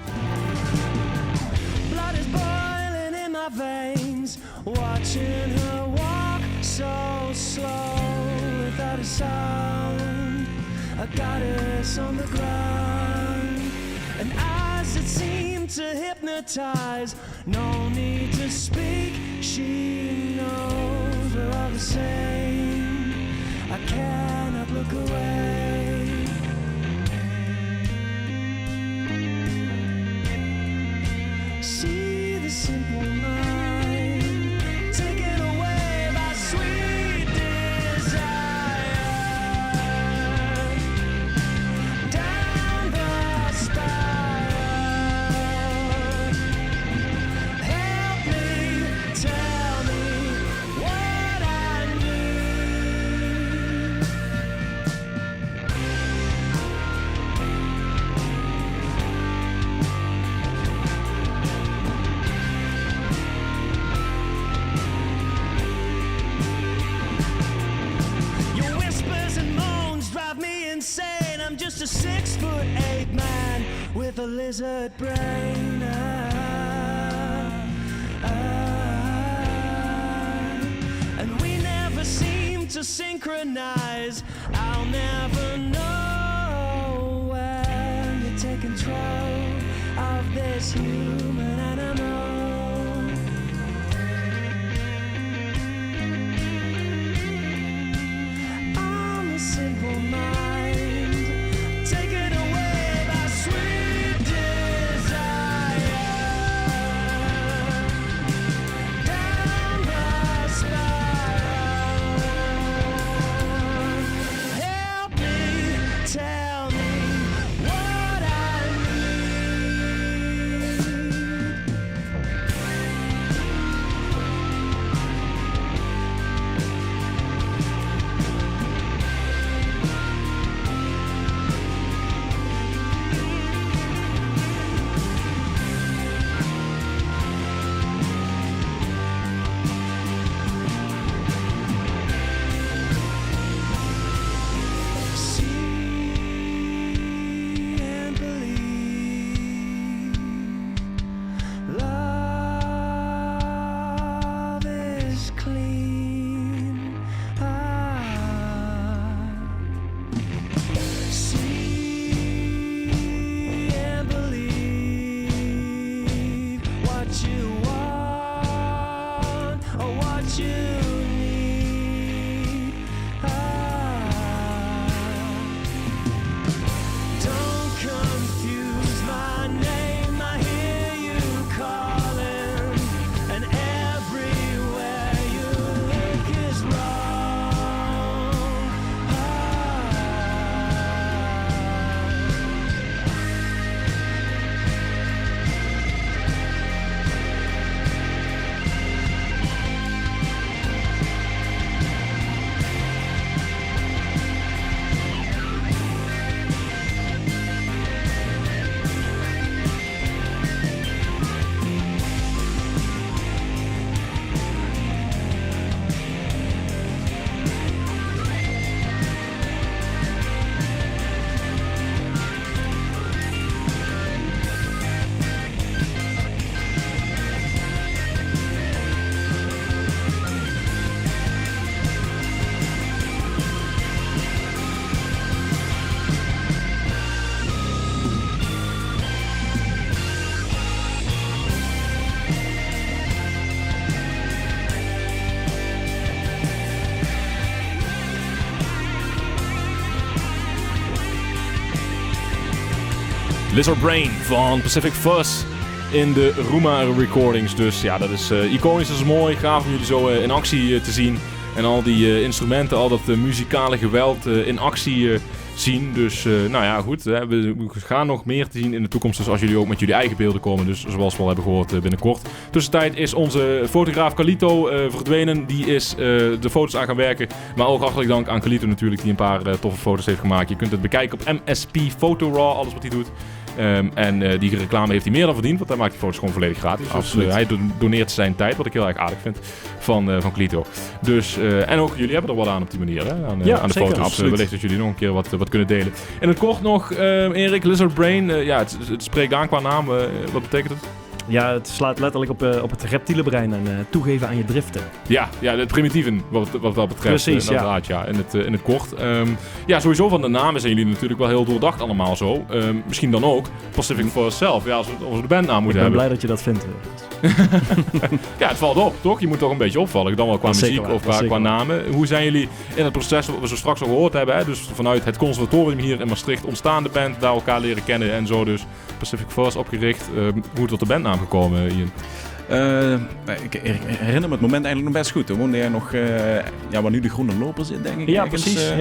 Blood is boiling in my veins, watching her walk so slow without a sound. A goddess on the ground, and eyes that seem to hypnotize. No need to speak, she knows we're all the same. I cannot look away. See the simple mind taken away by sweet desire. Down the spiral. Help me, tell me what I need. Your whispers and moans drive me insane. I'm just a 6'8" man with a lizard brain. And we never seem to synchronize. I'll never know when you take control of this human animal. I'm a simple mind, taken away by sweet desire. Down the spiral. Help me, tell me what I need. See and believe. Love is clean. See and believe what you want or what you need. Don't confuse my name, I hear you calling, and everywhere you look is wrong. Lizard Brain van Pacific First in de Rooma Recordings. Dus ja, dat is iconisch, dat is mooi. Gaaf om jullie zo in actie te zien. En al die instrumenten, al dat muzikale geweld in actie zien. Dus nou ja, goed. We gaan nog meer te zien in de toekomst. Dus als jullie ook met jullie eigen beelden komen. Dus zoals we al hebben gehoord binnenkort. Tussentijd is onze fotograaf Carlito verdwenen. Die is de foto's aan gaan werken. Maar ook hartelijk dank aan Carlito natuurlijk. Die een paar toffe foto's heeft gemaakt. Je kunt het bekijken op MSP Photoraw. Alles wat hij doet. En die reclame heeft hij meer dan verdiend. Want hij maakt die foto's gewoon volledig gratis. Dus hij doneert zijn tijd. Wat ik heel erg aardig vind van Carlito. Dus, en ook jullie hebben er wat aan op die manier. Hè? Aan de zeker, foto's. absoluut. Wellicht dat jullie nog een keer wat kunnen delen. In het kort nog, Erik, Lizard Brain. Het spreekt aan qua naam. Wat betekent het? Ja, het slaat letterlijk op het reptiele brein en toegeven aan je driften. Ja, de primitieven wat dat betreft. Precies, inderdaad, ja. In het kort. Sowieso van de namen zijn jullie natuurlijk wel heel doordacht allemaal zo. Misschien dan ook Pacific Force zelf. Ja, als we de bandnaam moeten hebben. Ik ben blij dat je dat vindt. Ja, het valt op, toch? Je moet toch een beetje opvallen. Dan wel qua muziek of qua namen. Hoe zijn jullie in het proces wat we zo straks al gehoord hebben? Hè? Dus vanuit het conservatorium hier in Maastricht ontstaan de band. Daar elkaar leren kennen en zo dus. Pacific Force opgericht. Hoe tot de bandnaam gekomen, Ian? Ik herinner me het moment eigenlijk nog best goed. Toen woonde jij nog waar nu de Groene Loper zit, denk ik. Ja, ergens, precies.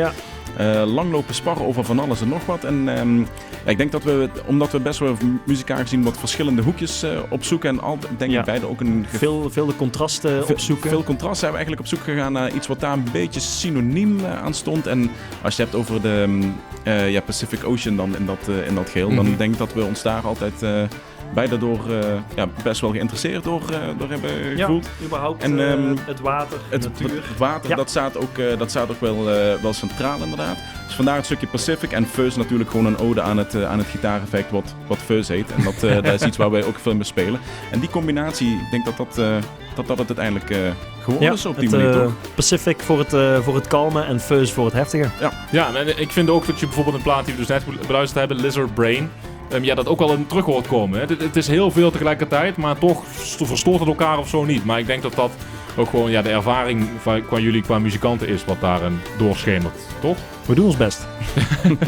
Lang lopen sparren over van alles en nog wat. En ik denk dat omdat we best wel muzikaal gezien wat verschillende hoekjes opzoeken. En altijd denk ik beide ook veel de contrasten opzoeken. Veel contrast zijn we eigenlijk op zoek gegaan naar iets wat daar een beetje synoniem aan stond. En als je het hebt over de Pacific Ocean dan in dat geheel, dan denk ik dat we ons daar altijd beide door best wel geïnteresseerd door hebben gevoeld. Ja, überhaupt en, het water, de natuur. Het water, dat staat ook wel centraal inderdaad. Dus vandaar het stukje Pacific en Fuzz natuurlijk gewoon een ode aan het gitaareffect wat Fuzz heet. En dat is iets waar wij ook veel mee spelen. En die combinatie, ik denk dat het uiteindelijk geworden is op die manier toch? Pacific voor het kalme en Fuzz voor het heftige. Ja, en ik vind ook dat je bijvoorbeeld een plaat die we dus net beluisterd hebben, Lizard Brain, dat ook wel in terug hoort komen. Hè. Het is heel veel tegelijkertijd, maar toch verstoort het elkaar of zo niet. Maar ik denk dat ook gewoon de ervaring qua jullie, qua muzikanten is wat daar doorschemert, toch? We doen ons best.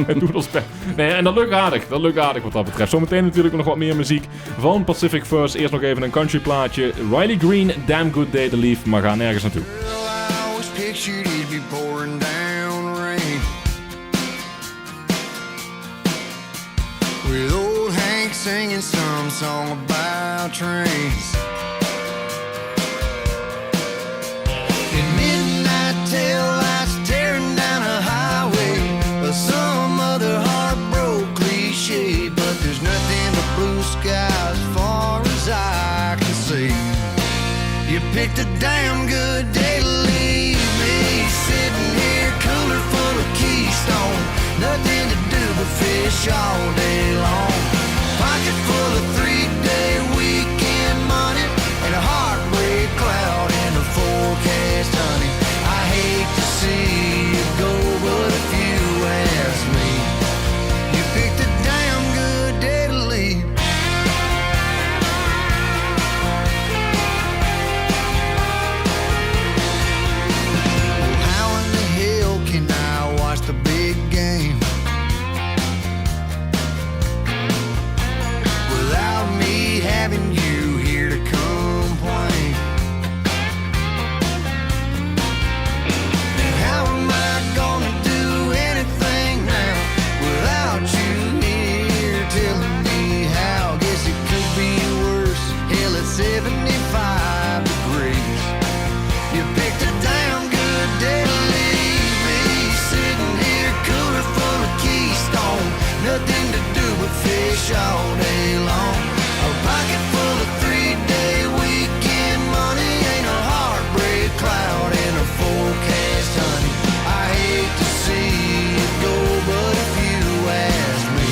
We doen ons best. Nee, en dat lukt aardig wat dat betreft. Zometeen natuurlijk nog wat meer muziek van Pacific Force. Eerst nog even een country plaatje. Riley Green, Damn Good Day to Leave, maar ga nergens naartoe. With old Hank singing some song about trains. In midnight tail lights tearing down a highway, or some other heartbroken cliche. But there's nothing but blue skies as far as I can see. You picked a damn good day to leave me, sitting here cooler full of Keystone. Nothing to do but fish all day long. Pocket full of 3-day weekend money and a heartbreak cloud in the forecast, honey. I hate to see you go, but if you ask me, you picked a damn good day to leave. Well, how in the hell can I watch the big game without me having you here to complain? And how am I gonna do anything now without you here telling me how? Guess it could be worse. Hell, it's 75 degrees. You picked a damn good day to leave me, sitting here cooler full of Keystone. Nothing to do but fish all day long. A pocket full of 3-day weekend money ain't a heartbreak cloud in a forecast, honey. I hate to see you go, but if you ask me,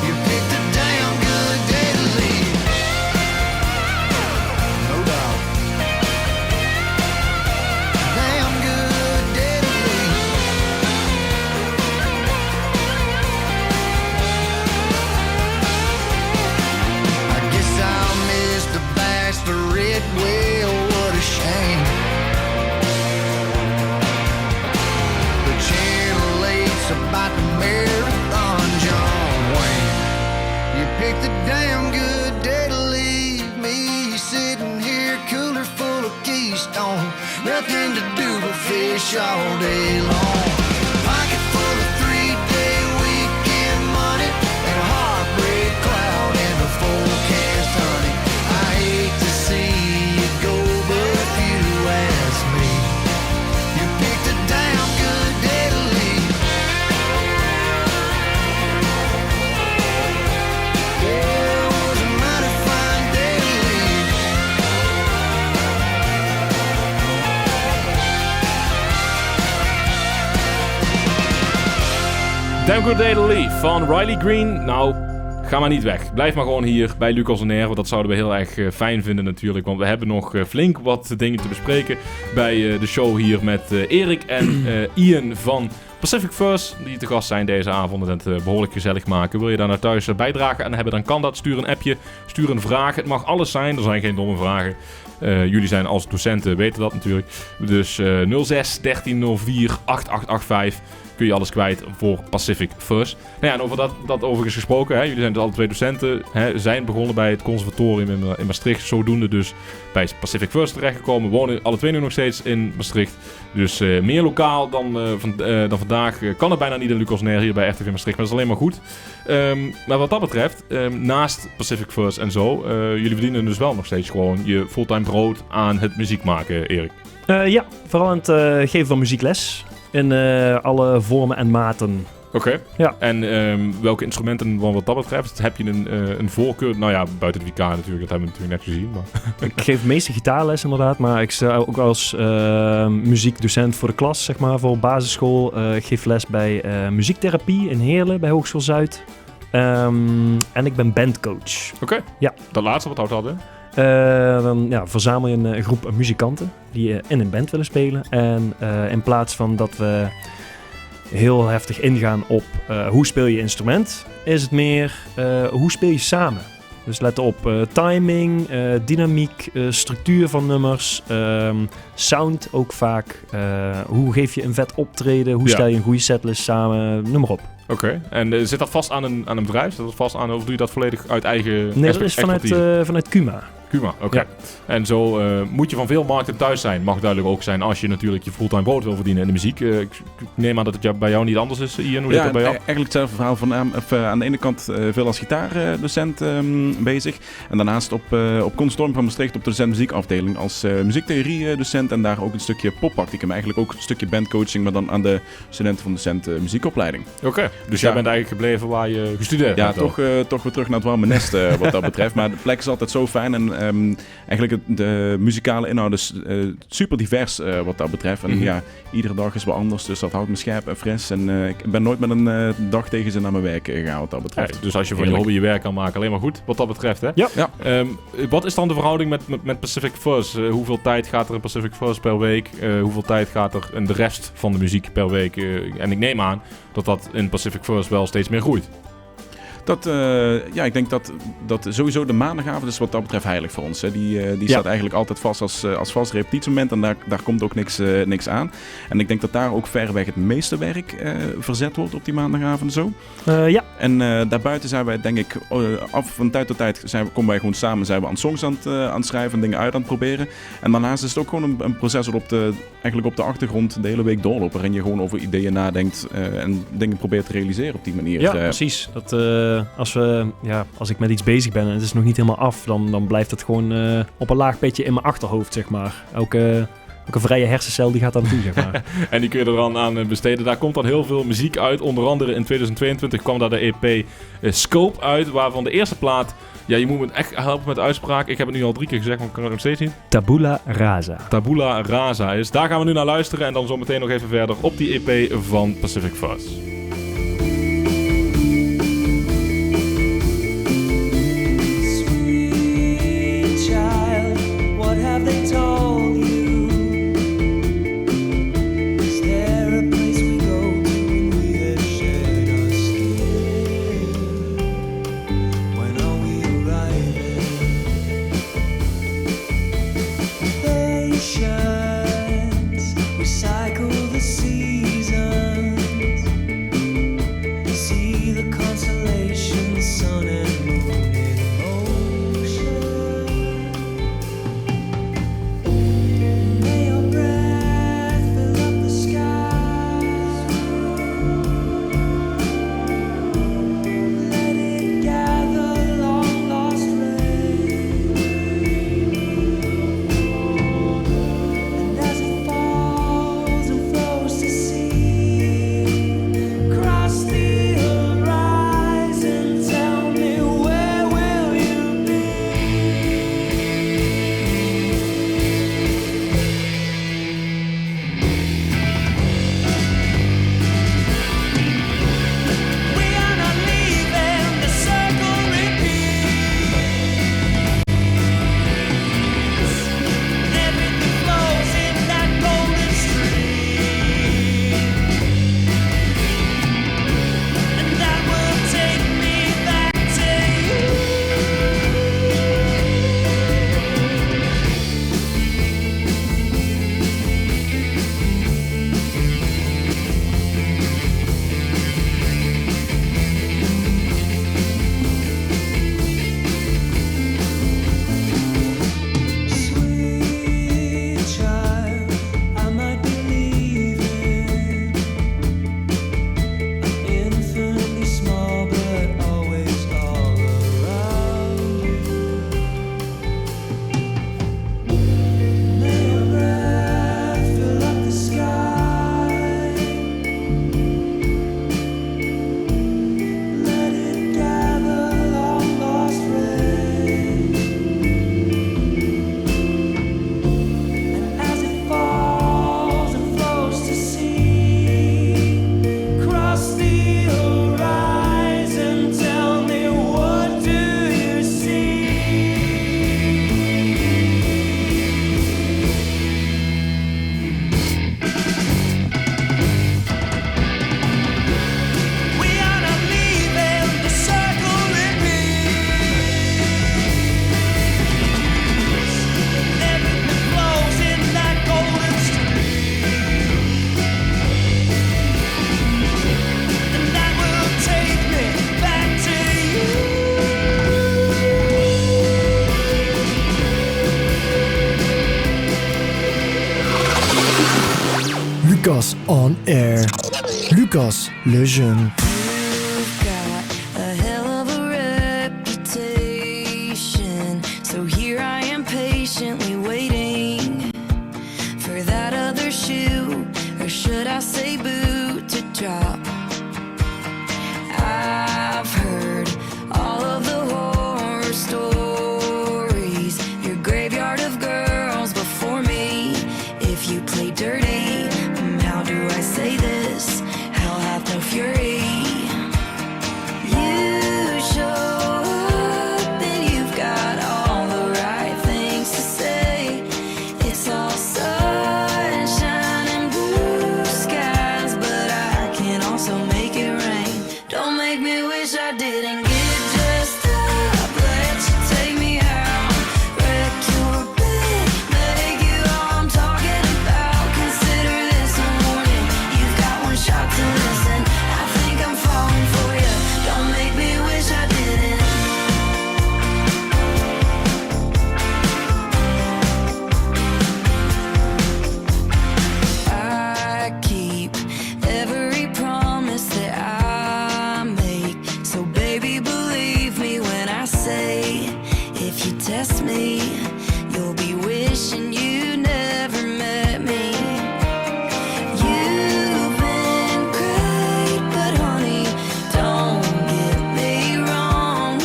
you picked a damn good day to leave. No doubt. Damn good day to leave. I guess I'll miss the bachelorette, well, what a shame. The Channel 8's about the marathon, John Wayne. You picked a damn good day to leave me, sitting here cooler full of Keystone. Nothing to do but fish all day long. Pocket full of 3 Damn Good Day to Leave van Riley Green. Nou, ga maar niet weg. Blijf maar gewoon hier bij Lucas On Air, want dat zouden we heel erg fijn vinden natuurlijk. Want we hebben nog flink wat dingen te bespreken bij de show hier met Erik en Ian van Pacific First, die te gast zijn deze avond en het behoorlijk gezellig maken. Wil je daar naar thuis bijdragen aan hebben, dan kan dat. Stuur een appje, stuur een vraag. Het mag alles zijn, er zijn geen domme vragen. Jullie zijn als docenten, weten dat natuurlijk. Dus 06 1304 8885 kun je alles kwijt voor Pacific First. Nou ja, en over dat overigens gesproken. Hè, jullie zijn dus alle twee docenten. Zijn begonnen bij het conservatorium in Maastricht. Zodoende dus bij Pacific First terechtgekomen. Wonen alle twee nu nog steeds in Maastricht. Dus meer lokaal dan vandaag kan het bijna niet in Lucas On Air hier bij RTV Maastricht. Maar dat is alleen maar goed. Maar wat dat betreft, naast Pacific First en zo, jullie verdienen dus wel nog steeds gewoon je fulltime brood aan het muziek maken, Erik. Ja, vooral aan het geven van muziekles. In alle vormen en maten. Oké. Ja. En welke instrumenten wat dat betreft? Heb je een voorkeur? Nou ja, buiten het WK natuurlijk, dat hebben we natuurlijk net gezien. Maar. Ik geef meeste gitaarles inderdaad, maar ik sta ook als muziekdocent voor de klas, zeg maar, voor basisschool. Ik geef les bij muziektherapie in Heerlen, bij Hogeschool Zuid. En ik ben bandcoach. Oké. Ja. Dat laatste, wat houdt dat in? Dan verzamel je een groep muzikanten die in een band willen spelen. En in plaats van dat we heel heftig ingaan op hoe speel je instrument, is het meer hoe speel je samen. Dus let op timing, dynamiek, structuur van nummers, sound ook vaak. Hoe geef je een vet optreden, hoe stel je een goede setlist samen, noem maar op. Oké. En zit dat vast aan een bedrijf? Zit dat vast aan, of doe je dat volledig uit eigen... Nee, dat is vanuit Cuma. Cuma, oké. Ja. En zo moet je van veel markten thuis zijn. Mag duidelijk ook zijn als je natuurlijk je fulltime brood wil verdienen in de muziek. Ik neem aan dat het bij jou niet anders is, Ian. Hoe zit dat bij jou? Eigenlijk hetzelfde verhaal. Aan de ene kant veel als gitaardocent bezig. En daarnaast op Conservatorium van Maastricht op de docent muziekafdeling als muziektheorie docent. En daar ook een stukje poppracticum. Eigenlijk ook een stukje bandcoaching, maar dan aan de studenten van de docent muziekopleiding. Oké. Dus jij bent eigenlijk gebleven waar je gestudeerd hebt? Ja, toch weer terug naar het warme nest wat dat betreft. Maar de plek is altijd zo fijn en eigenlijk de muzikale inhoud is super divers wat dat betreft. En ja, iedere dag is wel anders, dus dat houdt me scherp en fris. En ik ben nooit met een dag tegenzin naar mijn werk gegaan wat dat betreft. Dus als je voor je hobby je werk kan maken, alleen maar goed wat dat betreft, hè? Ja. Wat is dan de verhouding met Pacific First? Hoeveel tijd gaat er in Pacific First per week? Hoeveel tijd gaat er in de rest van de muziek per week? En ik neem aan dat in Pacific First wel steeds meer groeit. Ik denk dat sowieso de maandagavond is wat dat betreft heilig voor ons. Hè. Die staat eigenlijk altijd vast als vast repetitiemoment en daar komt ook niks aan. En ik denk dat daar ook verreweg het meeste werk verzet wordt op die maandagavond zo. En daarbuiten zijn wij denk ik van tijd tot tijd komen wij gewoon samen, zijn we aan songs aan het schrijven en dingen uit aan het proberen. En daarnaast is het ook gewoon een proces wat eigenlijk op de achtergrond de hele week doorloopt. Waarin je gewoon over ideeën nadenkt en dingen probeert te realiseren op die manier. Ja, precies. Als ik met iets bezig ben en het is nog niet helemaal af, dan blijft het gewoon op een laag petje in mijn achterhoofd, zeg maar. Elke vrije hersencel die gaat daar naartoe, zeg maar. En die kun je er dan aan besteden. Daar komt dan heel veel muziek uit. Onder andere in 2022 kwam daar de EP Scope uit, waarvan de eerste plaat... Ja, je moet me echt helpen met de uitspraak. Ik heb het nu al 3 keer gezegd, maar ik kan het nog steeds zien. Tabula Rasa. Tabula Rasa is. Daar gaan we nu naar luisteren en dan zo meteen nog even verder op die EP van Pacific First. Recycle the seasons. Lucas on Air. Lucas Lejeune. You've got a hell of a reputation, so here I am patiently waiting for that other shoe, or should I say boot, to drop. I've heard all of the horror stories, your graveyard of girls before me. If you play dirty, how do I say this? Hell hath no fury. You show up and you've got all the right things to say. It's all sunshine and blue skies, but I can also make it rain. Don't make me wish I didn't get dressed up, let you take me out, wreck your bed, make you all I'm talking about. Consider this a warning, you've got one shot to listen. I think I'm falling for you, don't make me wish I didn't. I keep every promise that I make, so baby believe me when I say, if you test me, you'll be wishing you never met me. You've been great, but honey, don't get me wrong.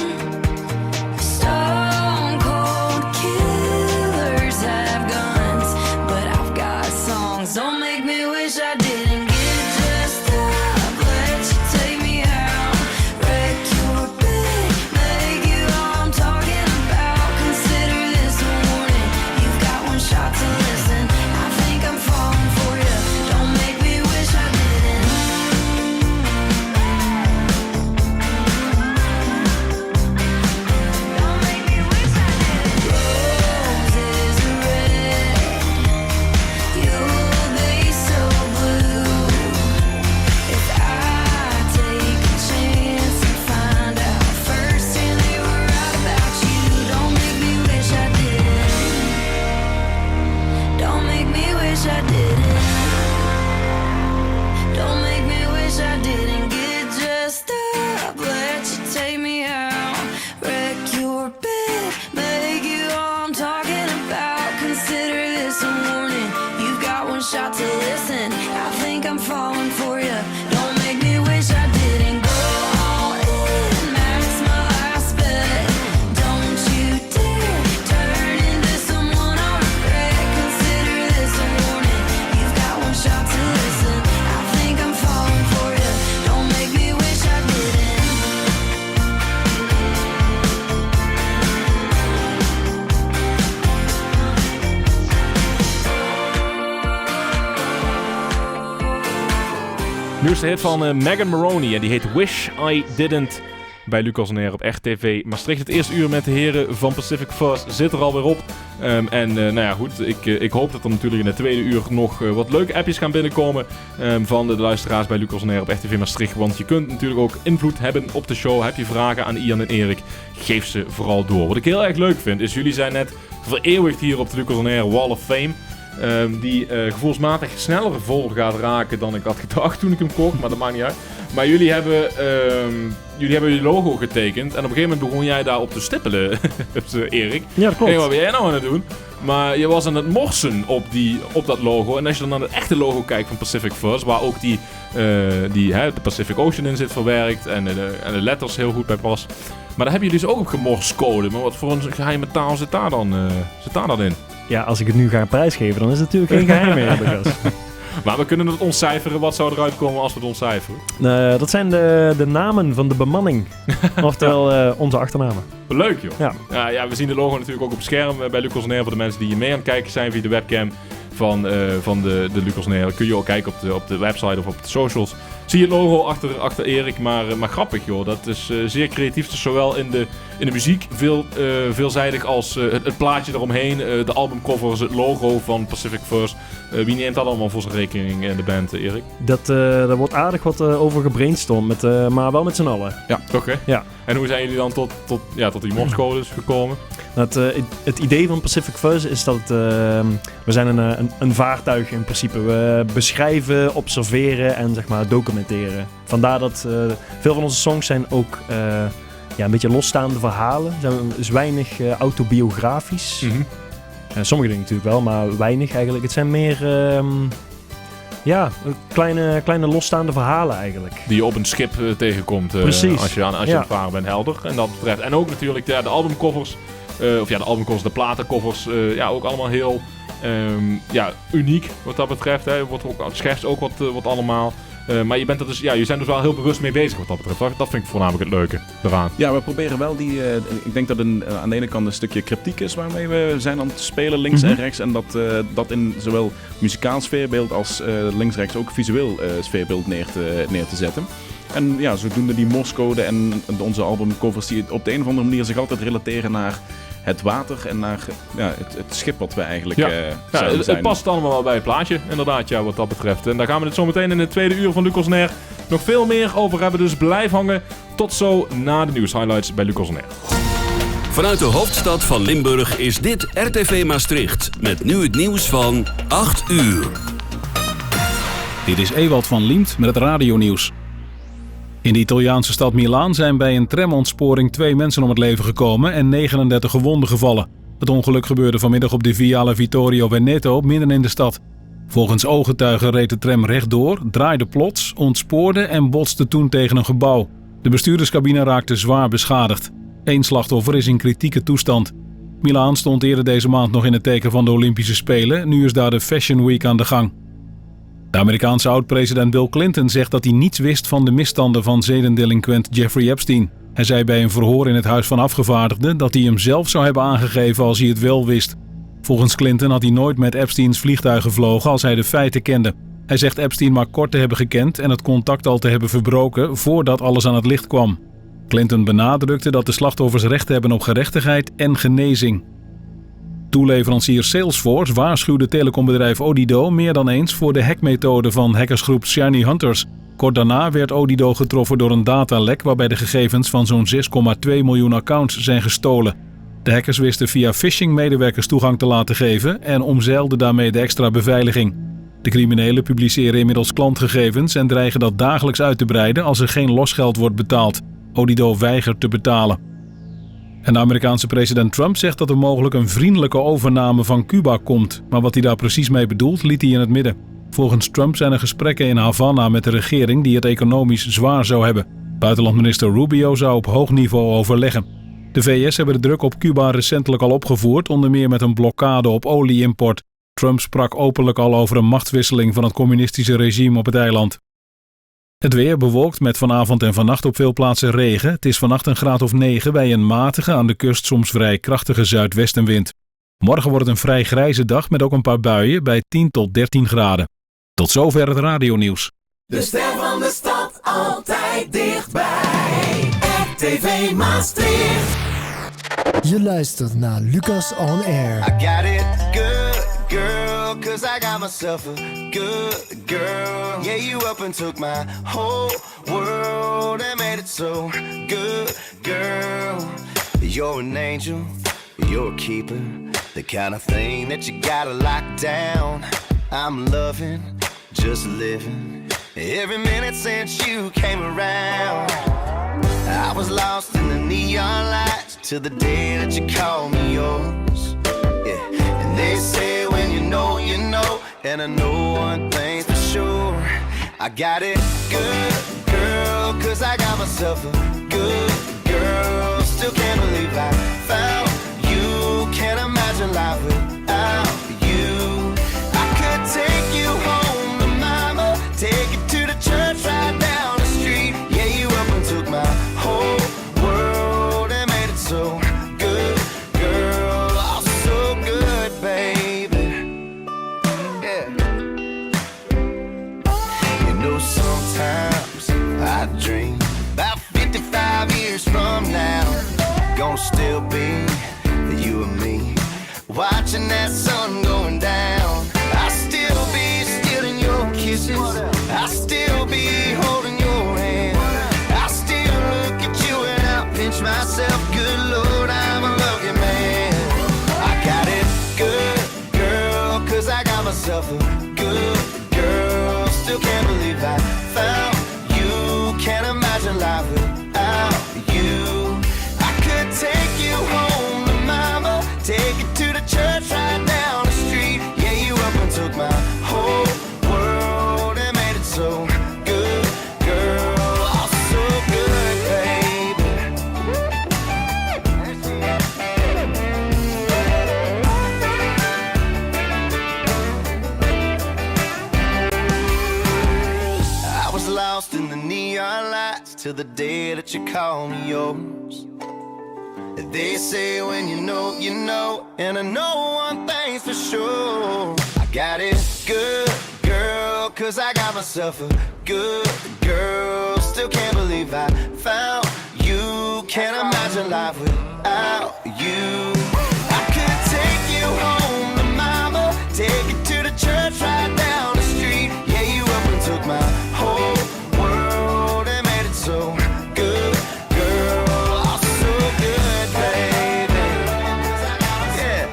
Stone cold killers have guns, but I've got songs. Don't make me wish I didn't get dressed up, let you take me out, wreck your bed, make you all I'm talking about. Consider this a warning, you've got one shot to listen. I think I'm falling for you, don't make me wish I didn't. Don't make me wish I didn't. Roses are red, you'll be so blue. If I take a chance and find out first and they were right about you, don't make me wish I didn't. Don't make me wish I didn't. Don't make me wish I didn't get dressed up, let you take me out, wreck your bed, make you all I'm talking about. Consider this a warning, you've got one shot to listen. I think I'm falling for you, don't make me wish I didn't. Go all in, max my last bet. Don't you dare turn into someone I regret. Consider this a warning, you've got one shot to listen. I think I'm falling for you, don't make me wish I didn't. Nieuwste hit van Megan Moroney en die heet Wish I Didn't bij Lucas on Air op RTV Maastricht. Het eerste uur met de heren van Pacific First zit er alweer op. Nou ja, goed, ik hoop dat er natuurlijk in het tweede uur nog wat leuke appjes gaan binnenkomen van de luisteraars bij Lucas on Air op RTV Maastricht. Want je kunt natuurlijk ook invloed hebben op de show. Heb je vragen aan Ian en Erik, geef ze vooral door. Wat ik heel erg leuk vind is, jullie zijn net vereeuwigd hier op de Lucas on Air Wall of Fame. Die gevoelsmatig sneller vol gaat raken dan ik had gedacht toen ik hem kocht, maar dat maakt niet uit. Maar jullie hebben je logo getekend en op een gegeven moment begon jij daarop te stippelen, Erik. Ja, dat klopt. Hey, wat ben jij nou aan het doen? Maar je was aan het morsen op dat logo. En als je dan naar het echte logo kijkt van Pacific First, waar ook de Pacific Ocean in zit verwerkt en de letters heel goed bij pas. Maar daar hebben jullie dus ook op gemorsencode. Maar wat voor een geheime taal zit daar dan in? Ja, als ik het nu ga prijsgeven, dan is het natuurlijk geen geheim meer, Lucas. Maar we kunnen het ontcijferen. Wat zou eruit komen als we het ontcijferen? Dat zijn de namen van de bemanning. Oftewel onze achternamen. Leuk, joh. Ja. We zien de logo natuurlijk ook op het scherm bij Lucas on Air. Voor de mensen die mee aan het kijken zijn via de webcam van de Lucas on Air. Kun je ook kijken op de website of op de socials. zie je het logo achter Erik, maar grappig joh. Dat is zeer creatief, dus zowel in de muziek veelzijdig als het plaatje eromheen, de albumcovers, het logo van Pacific First. Wie neemt dat allemaal voor zijn rekening in de band, Erik? Daar wordt aardig wat over gebrainstormd, maar wel met z'n allen. Ja, oké. Ja. En hoe zijn jullie dan tot die morscodes gekomen? Het idee van Pacific First is dat we zijn een vaartuig in principe. We beschrijven, observeren en zeg maar documenteren. Vandaar dat veel van onze songs zijn ook een beetje losstaande verhalen. Zijn dus weinig autobiografisch. Mm-hmm. Sommige dingen natuurlijk wel, maar weinig eigenlijk. Het zijn meer kleine losstaande verhalen eigenlijk. Die je op een schip tegenkomt als je aan het varen bent, helder. En dat betreft. En ook natuurlijk de albumcovers. De platencovers. Ook allemaal heel uniek wat dat betreft. Hè. Wordt ook, het schrijft ook wat allemaal. Maar je bent er dus, je zijn dus wel heel bewust mee bezig wat dat betreft. Dat vind ik voornamelijk het leuke eraan. Ja, we proberen wel ik denk dat aan de ene kant een stukje kritiek is waarmee we zijn aan het spelen, links en rechts. En dat in zowel muzikaal sfeerbeeld als links-rechts ook visueel sfeerbeeld neer te zetten. En ja, zodoende die morscode en onze albumcovers die op de een of andere manier zich altijd relateren naar het water en naar het schip wat we eigenlijk zijn. Het past allemaal wel bij het plaatje, inderdaad, wat dat betreft. En daar gaan we het zo meteen in het tweede uur van Lucas On Air nog veel meer over hebben. Dus blijf hangen. Tot zo na de nieuwshighlights bij Lucas On Air. Vanuit de hoofdstad van Limburg is dit RTV Maastricht. Met nu het nieuws van 8 uur. Dit is Ewald van Liemt met het radionieuws. In de Italiaanse stad Milaan zijn bij een tramontsporing 2 mensen om het leven gekomen en 39 gewonden gevallen. Het ongeluk gebeurde vanmiddag op de Viale Vittorio Veneto midden in de stad. Volgens ooggetuigen reed de tram rechtdoor, draaide plots, ontspoorde en botste toen tegen een gebouw. De bestuurderscabine raakte zwaar beschadigd. 1 slachtoffer is in kritieke toestand. Milaan stond eerder deze maand nog in het teken van de Olympische Spelen. Nu is daar de Fashion Week aan de gang. De Amerikaanse oud-president Bill Clinton zegt dat hij niets wist van de misstanden van zedendelinquent Jeffrey Epstein. Hij zei bij een verhoor in het Huis van Afgevaardigden dat hij hem zelf zou hebben aangegeven als hij het wel wist. Volgens Clinton had hij nooit met Epsteins vliegtuig gevlogen als hij de feiten kende. Hij zegt Epstein maar kort te hebben gekend en het contact al te hebben verbroken voordat alles aan het licht kwam. Clinton benadrukte dat de slachtoffers recht hebben op gerechtigheid en genezing. Toeleverancier Salesforce waarschuwde telecombedrijf Odido meer dan eens voor de hackmethode van hackersgroep Shiny Hunters. Kort daarna werd Odido getroffen door een datalek waarbij de gegevens van zo'n 6,2 miljoen accounts zijn gestolen. De hackers wisten via phishing medewerkers toegang te laten geven en omzeilden daarmee de extra beveiliging. De criminelen publiceren inmiddels klantgegevens en dreigen dat dagelijks uit te breiden als er geen losgeld wordt betaald. Odido weigert te betalen. En de Amerikaanse president Trump zegt dat er mogelijk een vriendelijke overname van Cuba komt. Maar wat hij daar precies mee bedoelt, liet hij in het midden. Volgens Trump zijn er gesprekken in Havana met de regering die het economisch zwaar zou hebben. Buitenlandminister Rubio zou op hoog niveau overleggen. De VS hebben de druk op Cuba recentelijk al opgevoerd, onder meer met een blokkade op olieimport. Trump sprak openlijk al over een machtswisseling van het communistische regime op het eiland. Het weer bewolkt met vanavond en vannacht op veel plaatsen regen. Het is vannacht een graad of 9 bij een matige, aan de kust soms vrij krachtige zuidwestenwind. Morgen wordt het een vrij grijze dag met ook een paar buien bij 10 tot 13 graden. Tot zover het radionieuws. De ster van de stad altijd dichtbij. RTV Maastricht. Je luistert naar Lucas On Air. I got it good, girl, 'cause I got myself a good girl. Yeah, you up and took my whole world and made it so good, girl. You're an angel, you're a keeper, the kind of thing that you gotta lock down. I'm loving, just living, every minute since you came around. I was lost in the neon lights till the day that you called me yours. Yeah, and they say when you know, and I know one thing's for sure. I got it good, girl, 'cause I got myself a good girl. Still can't believe I found you, can't imagine life without you. I could take you home to mama, take you to the church right down the street. Yeah, you up and took my whole world and made it so good, girl. Oh, so good, baby. Yeah. You know sometimes watching that sun going down. I'll still be stealing your kisses. I'll still be holding your hand. I'll still look at you and I'll pinch myself. Good Lord, I'm a lucky man. I got it good, girl, 'cause I got myself a good girl. Still can't believe I found you. Can't imagine life without you. I could take you home to mama, take you to the church right down the street. Yeah, you up and took my whole world and made it so good, girl. Oh, so good, baby. I was lost in the neon lights till the day that you called me yours. They say when you know, and I know one thing's for sure. I got it good, girl, 'cause I got myself a good girl. Still can't believe I found you. Can't imagine life without you. I could take you home to mama, take you to the church right down the street. Yeah, you up and took my whole world and made it so good, girl. Oh, so good, baby. Yeah,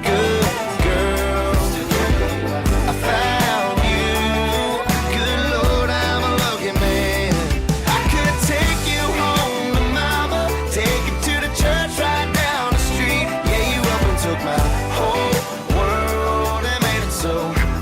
good girl. I found you. Good Lord, I'm a lucky man. I could take you home to mama, take you to the church right down the street. Yeah, you up and took my whole world and made it so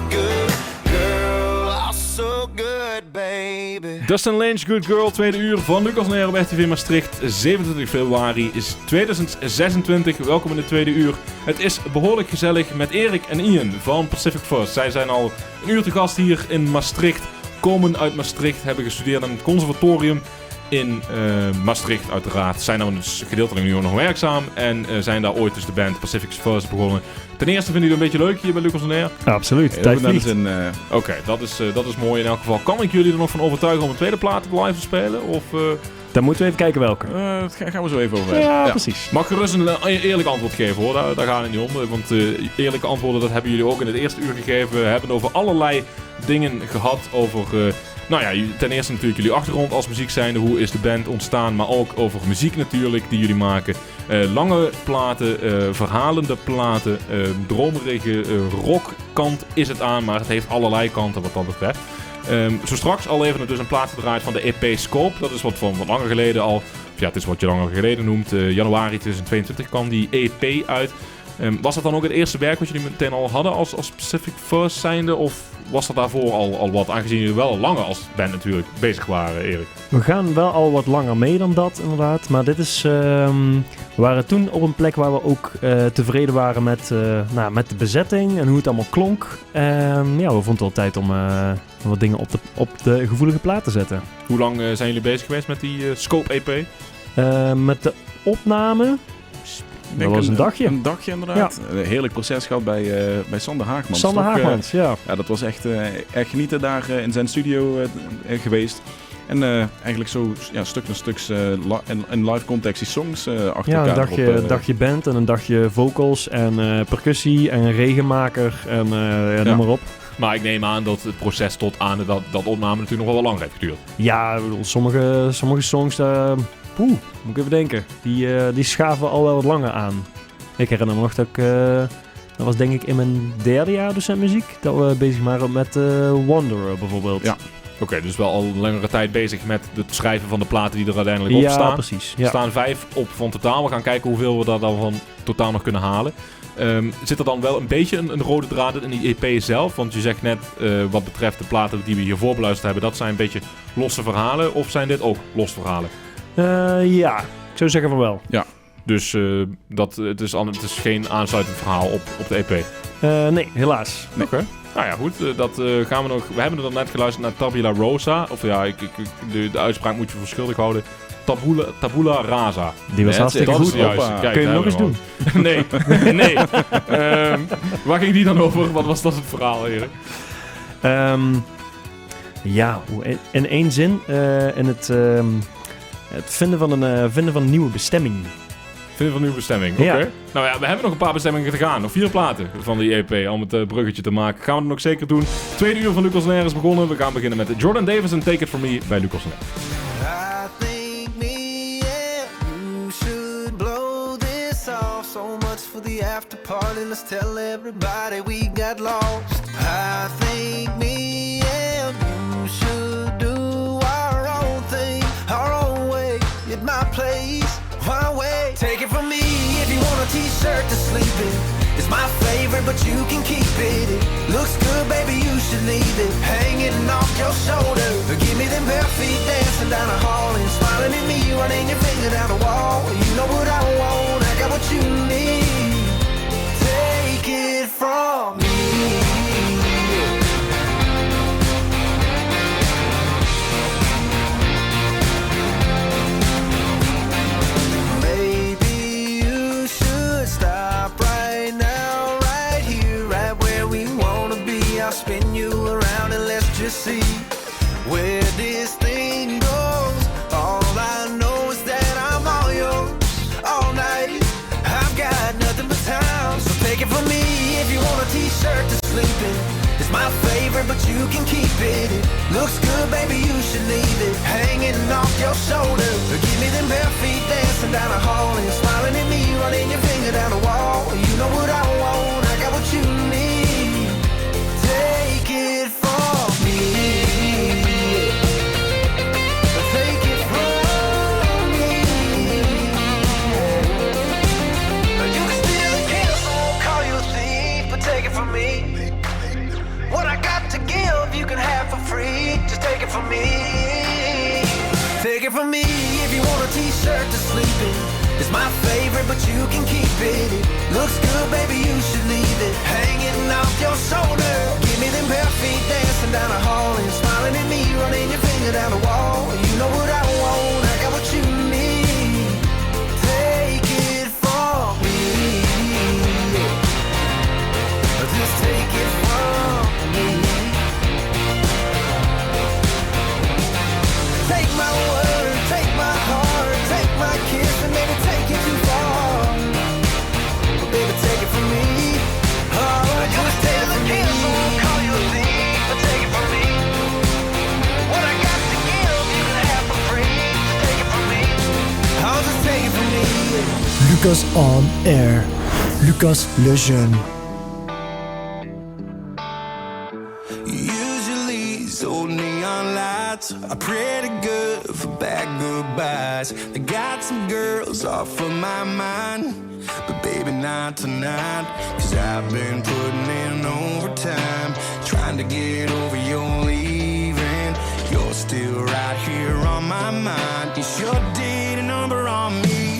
good, girl. Oh, so good, baby. Dustin Lynch, Good Girl, tweede uur van Lucas Neer op RTV Maastricht. 27 februari is 2026. Welkom in de tweede uur. Het is behoorlijk gezellig met Erik en Ian van Pacific First. Zij zijn al een uur te gast hier in Maastricht. Komen uit Maastricht, hebben gestudeerd aan het conservatorium in Maastricht uiteraard. Zijn dan dus gedeeltelijk nu nog werkzaam en zijn daar ooit dus de band Pacific First begonnen. Ten eerste vinden jullie een beetje leuk hier bij Lucas Neer? Absoluut, tijd vliegt. Oké, dat is mooi in elk geval. Kan ik jullie er nog van overtuigen om een tweede plaat live te spelen? Of, Dan moeten we even kijken welke. Dat gaan we zo even over hebben. Ja, precies. Mag gerust een eerlijk antwoord geven hoor, daar gaat het niet om. Want eerlijke antwoorden, dat hebben jullie ook in het eerste uur gegeven. We hebben over allerlei dingen gehad. Over, ten eerste natuurlijk jullie achtergrond als muziek zijnde. Hoe is de band ontstaan, maar ook over muziek natuurlijk die jullie maken. Lange platen, verhalende platen, dromerige rockkant is het aan. Maar het heeft allerlei kanten wat dat betreft. Zo straks al even dus een plaat gedraaid van de EP Scope. Dat is wat langer geleden al. Ja, het is wat je langer geleden noemt. Januari 2022 kwam die EP uit. Was dat dan ook het eerste werk wat jullie meteen al hadden als Pacific First zijnde? Of was dat daarvoor al wat? Aangezien jullie wel langer als band natuurlijk bezig waren, Erik. We gaan wel al wat langer mee dan dat, inderdaad. Maar dit is... we waren toen op een plek waar we ook tevreden waren met de bezetting en hoe het allemaal klonk. We vonden het wel tijd om wat dingen op de gevoelige plaat te zetten. Hoe lang zijn jullie bezig geweest met die Scope EP? Met de opname... Dat was een dagje. Een dagje inderdaad. Ja. Een heerlijk proces gehad bij Sander Haagmans. Sander Haagmans, ja. Ja, dat was echt genieten daar in zijn studio geweest. En eigenlijk zo stuk naar stuk in live context die songs achter elkaar. Ja, een dagje band en een dagje vocals en percussie en regenmaker en noem maar op. Maar ik neem aan dat het proces tot aan dat opname natuurlijk nog wel langer heeft geduurd. Ja, sommige songs... moet ik even denken. Die schaven al wel wat langer aan. Ik herinner me nog dat ik... dat was denk ik in mijn derde jaar docentmuziek. Dat we bezig waren met Wanderer bijvoorbeeld. Ja. Oké, dus wel al een langere tijd bezig met het schrijven van de platen die er uiteindelijk op staan. Ja, precies. Ja. Er staan 5 op van totaal. We gaan kijken hoeveel we daar dan van totaal nog kunnen halen. Zit er dan wel een beetje een rode draad in die EP zelf? Want je zegt net, wat betreft de platen die we hiervoor beluisterd hebben, dat zijn een beetje losse verhalen. Of zijn dit ook losse verhalen? Ja, ik zou zeggen van wel. Ja, dus het is geen aansluitend verhaal op de EP? Nee, helaas. Nee. Oké. Nou ja, goed. Dat gaan we nog... We hebben er net geluisterd naar Tabula Rosa. Of ja, de uitspraak moet je voor schuldig houden. Tabula Rasa. Die was hartstikke goed. Kijk, kun je hem nog eens doen? Nee. Waar ging die dan over? Wat was dat het verhaal, Erik? In één zin. In het vinden van een nieuwe bestemming. Vind van nieuwe bestemming. Oké. Ja. Nou ja, we hebben nog een paar bestemmingen te gaan. Nog 4 platen van die EP. Om het bruggetje te maken. Gaan we het nog zeker doen. Tweede uur van Lucas en Air is begonnen. We gaan beginnen met Jordan Davis en Take It From Me bij Lucas en Air. I think me and you should blow this off. So much for the after party. Let's tell everybody we got lost. I think me and you should do our own thing, our own way, at my place, my way. Take it from me if you want a t-shirt to sleep in. It's my favorite, but you can keep it. It looks good, baby, you should leave it hanging off your shoulder. Give me them bare feet dancing down the hall and smiling at me, running your finger down the wall. You know what I want, I got what you need. Take it from me. I'll spin you around and let's just see where this thing goes. All I know is that I'm all yours all night. I've got nothing but time, so take it from me if you want a t-shirt to sleep in. It's my favorite, but you can keep it. It looks good, baby, you should leave it hanging off your shoulder. Give me them bare feet dancing down the hall and smiling at me, running your finger down the wall. You know what I want, I got what you need. Take it from me. Take it from me. You can steal and kill, so I won't call you a thief, but take it from me. What I got to give, you can have for free. Just take it from me. Take it from me if you want a t-shirt to sleep in. It's my favorite, but you can keep it. It looks good, baby, you should leave it hanging off your shoulder. Give me them bare feet dancing down the hall and smiling at me, running your finger down the wall. You know what I want, I got what you need. Take it from me. Just take it from me. Take my word, take my heart, take my kiss, and maybe take it too far. But baby, take it from me. Oh, just take it from me. So I won't call you a thief, but take it from me. What I got to give, you can have for free. Just take it from me. I'll just take it from me. Lucas on Air. Lucas Le Jeune. Usually these old neon lights are pretty good for bad goodbyes. I got some girls off of my mind, but baby not tonight. Cause I've been putting in overtime, trying to get over your leaving. You're still right here on my mind. You sure did a number on me.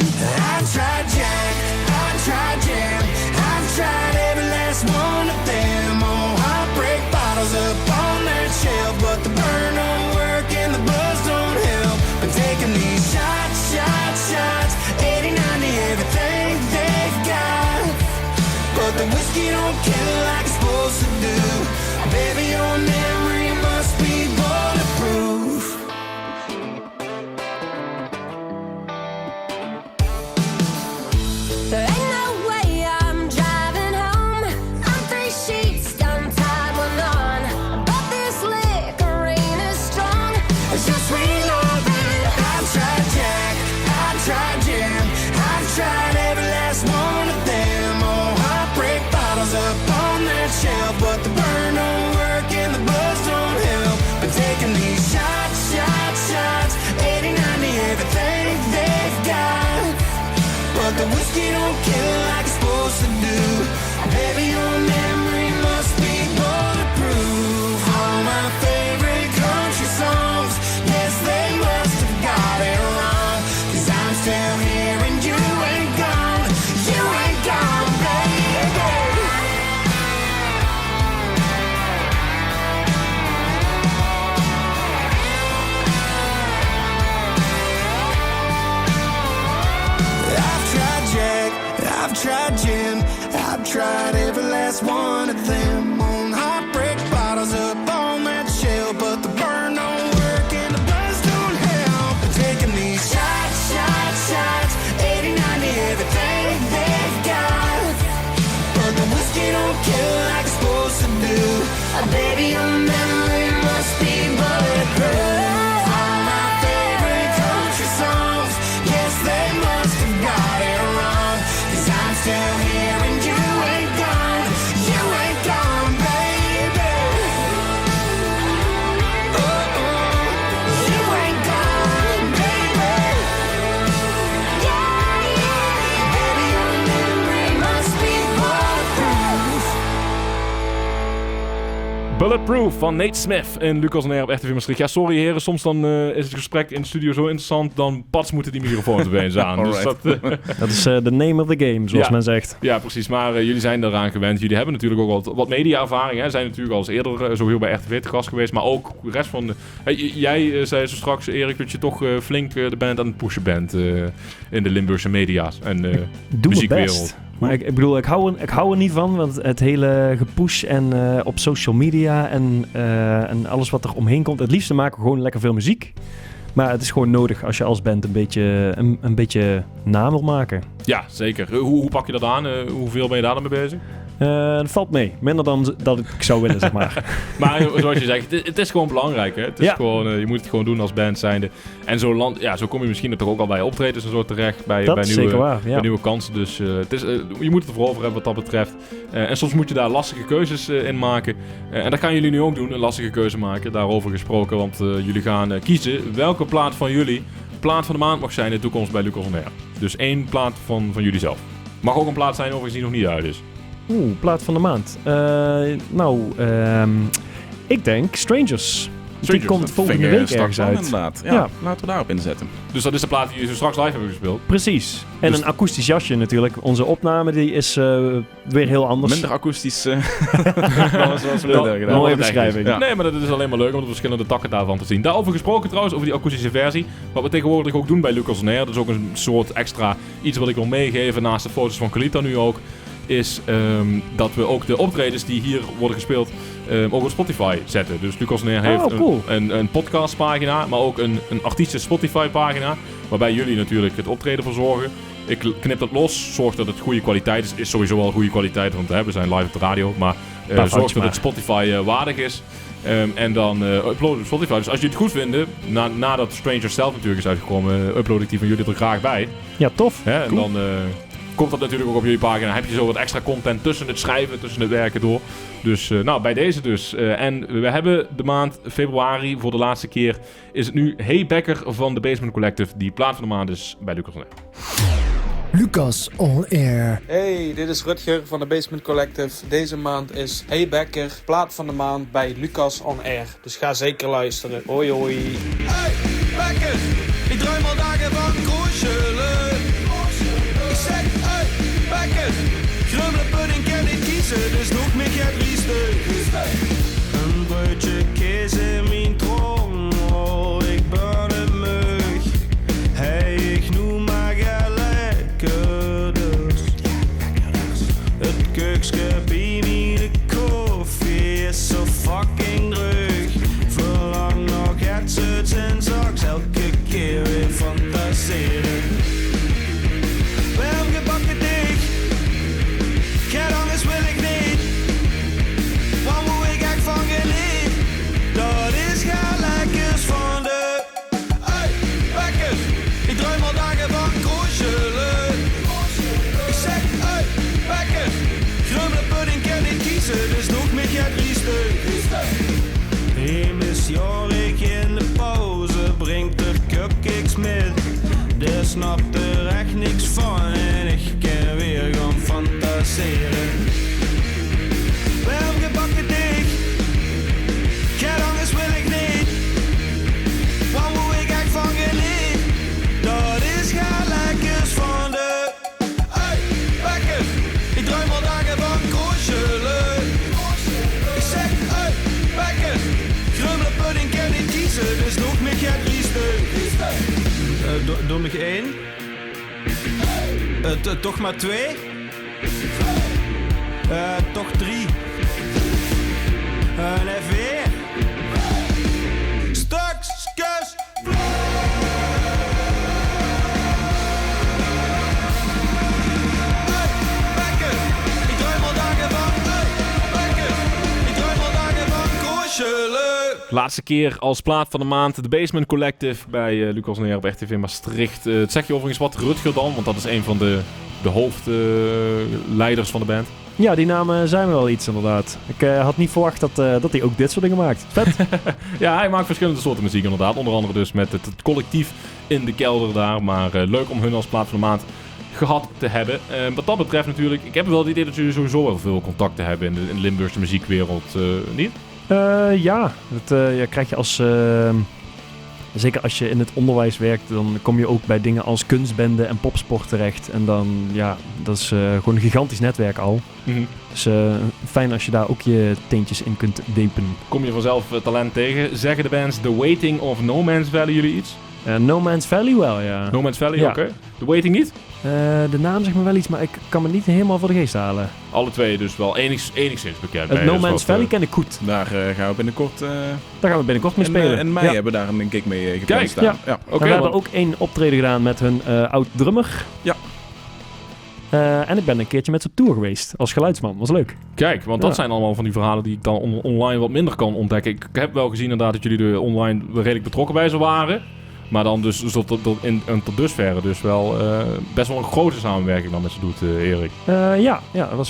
I've tried Jack, I've tried Jam, I've tried every last one of them. Oh, heartbreak bottles up on that shelf, but the burn don't work and the buzz don't help. Been taking these shots, shots, shots, 80, 90, everything they've got, but the whiskey don't kill like it's supposed to do. Baby, your memory must be bulletproof. There ain't no way I'm driving home. I'm 3 sheets done tied one on, but this liquor ain't as strong as your sweet loving. I've tried Jack, I've tried Jam, I've tried every last one of them. Oh, heartbreak bottles up on that shelf, but the burn don't work and the buzz don't help. Been taking these shots, shots, shots, 80, 90, everything they've got, but the whiskey don't kill like it's supposed to do. Baby, your memory must be bulletproof. All my favorite country songs, yes, they must have got it wrong. Cause I'm still here and you ain't gone. You ain't gone, baby. I've tried Jack, I've tried Jim, I've tried every last one of them. On heartbreak bottles up on that shelf, but the burn don't work and the buzz don't help. Taking these shots, shots, shots, 80, 90, everything you like it's supposed to do. Baby, your memory must be bulletproof. All my favorite country songs, yes, they must have got it wrong. 'Cause I'm still here and you ain't gone. You ain't gone, baby. You ain't gone, baby. Baby, your memory must be bulletproof. Bulletproof van Nate Smith en Lucas en R op RTV Maastricht. Ja, sorry heren, soms dan is het gesprek in de studio zo interessant, dan pats moeten die microfoons opeens aan. Dus dat is de name of the game, zoals men zegt. Ja, precies. Maar jullie zijn eraan gewend. Jullie hebben natuurlijk ook wat media-ervaring. Hè. Zijn natuurlijk al eens eerder zo heel bij RTV te gast geweest. Maar ook de rest van de... Jij zei zo straks, Erik, dat je toch flink de band aan het pushen bent in de Limburgse media's en Doe muziekwereld. mijn best. Maar ik bedoel, ik hou er niet van, want het hele gepush en op social media en alles wat er omheen komt. Het liefste maken we gewoon lekker veel muziek. Maar het is gewoon nodig als je als band een beetje naam wil maken. Ja, zeker. Hoe pak je dat aan? Hoeveel ben je daar dan mee bezig? Dat valt mee. Minder dan dat ik zou willen, zeg maar. Maar zoals je zegt, het is gewoon belangrijk. Hè? Het is gewoon, je moet het gewoon doen als band zijnde. En zo kom je misschien toch ook al bij optredens en zo terecht. Bij nieuwe kansen. Dus je moet het er vooral voor hebben wat dat betreft. En soms moet je daar lastige keuzes in maken. En dat gaan jullie nu ook doen, een lastige keuze maken. Daarover gesproken, want jullie gaan kiezen welke plaat van jullie plaat van de maand mag zijn in de toekomst bij Lucas on Air. Dus 1 plaat van jullie zelf. Mag ook een plaat zijn overigens die nog niet uit is. Plaat van de maand. Ik denk Strangers. Die komt volgende week ergens uit. Inderdaad. Ja, laten we daarop inzetten. Dus dat is de plaat die je zo straks live hebben gespeeld? Precies. En dus een akoestisch jasje natuurlijk. Onze opname die is weer heel anders. Minder akoestisch. Zoals we gedaan. Mooie beschrijving. Ja. Nee, maar dat is alleen maar leuk om de verschillende takken daarvan te zien. Daarover gesproken trouwens, over die akoestische versie. Wat we tegenwoordig ook doen bij Lucas on Air. Dat is ook een soort extra iets wat ik wil meegeven naast de foto's van Kalita nu ook. Is dat we ook de optredens die hier worden gespeeld ook op Spotify zetten. Dus Lucas on Air heeft een podcastpagina, maar ook een artiesten Spotify pagina. Waarbij jullie natuurlijk het optreden verzorgen. Ik knip dat los, zorg dat het goede kwaliteit is. Is sowieso wel goede kwaliteit om te hebben. We zijn live op de radio. Maar zorg dat het Spotify waardig is. En dan uploaden op Spotify. Dus als jullie het goed vinden, nadat Stranger zelf natuurlijk is uitgekomen, upload ik die van jullie er graag bij. Ja, tof. Hè? En dan komt dat natuurlijk ook op jullie pagina. Heb je zo wat extra content tussen het schrijven, tussen het werken door. Dus bij deze dus. En we hebben de maand februari voor de laatste keer. Is het nu Hey Becker van The Basement Collective. Die plaat van de maand is bij Lucas on Air. Lucas on Air. Hey, dit is Rutger van The Basement Collective. Deze maand is Hey Becker, plaat van de maand bij Lucas on Air. Dus ga zeker luisteren. Hoi hoi. Hey Becker, ik droom al dagen van kroesjelen. Ik zeg, hey, Becker, grummelen pudding kan niet kiezen, dus doe ik me geen rieste. Een broodje kaas in mijn trommel, ik ben een mug. Hey, ik noem maar ga lekker dus. Het keukske bij mij de koffie is zo fucking druk. Verlang nog het zoets en zaks, elke keer weer fantaseren. Warm gebakken dik, geen anders wil ik niet. Waar moet ik echt van genieten? Dat is geen lekkers van de. Hey, Becker, ik droom al dagen van kroesjelen. Ik zeg, hey, Becker, grummelen pudding kan niet kiezen, dus doe ik me geen rieste. Hemis Jorik in de pauze, brengt er cupcakes met. Die snapt er echt niks van en ik kan weer gaan fantaseren. Warm gebakken dik, geen anders wil ik niet. Waar moet ik echt van genieten? Dat is geen lekkers van de. Hey, Becker, ik droom al dagen van kroesjelen. Ik zeg, hey, Becker, grummelen pudding kan niet kiezen, dus doe ik me geen rieste. Doe nog 1. Toch maar 2. Toch 3. En even weer. Stukjes. Hey, Becker, ik droom al dagen van. Hey, Laatste keer als plaat van de maand de Basement Collective bij Lucas on Air op RTV Maastricht. Het zeg je overigens wat Rutger dan, want dat is een van de hoofdleiders van de band. Ja, die namen zijn me wel iets inderdaad. Ik had niet verwacht dat hij ook dit soort dingen maakt. Vet. Ja, hij maakt verschillende soorten muziek inderdaad. Onder andere dus met het collectief in de kelder daar. Maar leuk om hun als plaat van de maand gehad te hebben. Wat dat betreft natuurlijk, ik heb wel het idee dat jullie sowieso wel veel contacten hebben in de Limburgse muziekwereld, niet? Ja, dat krijg je als... zeker als je in het onderwijs werkt, dan kom je ook bij dingen als kunstbende en popsport terecht. En dan, ja, dat is gewoon een gigantisch netwerk al. Mm-hmm. Dus fijn als je daar ook je teentjes in kunt depen. Kom je vanzelf talent tegen? Zeggen de bands The Waiting of No Man's Valley jullie iets? No Man's Valley wel, ja. No Man's Valley, ja. oké. The Waiting niet? De naam zegt me wel iets, maar ik kan me niet helemaal voor de geest halen. Alle twee dus wel enigszins bekend. Het No Man's Valley ken ik goed. Daar gaan we binnenkort... Daar gaan we binnenkort mee spelen. En mei hebben daar een gig mee gepland staan. Ja. Okay, we hebben ook 1 optreden gedaan met hun oud-drummer. Ja. En ik ben een keertje met ze op tour geweest als geluidsman. Was leuk. Kijk, want dat zijn allemaal van die verhalen die ik dan online wat minder kan ontdekken. Ik heb wel gezien inderdaad dat jullie er online redelijk betrokken bij ze waren. Maar dan dus tot dusverre dus wel best wel een grote samenwerking dan met ze doet, Erik. Ja, dat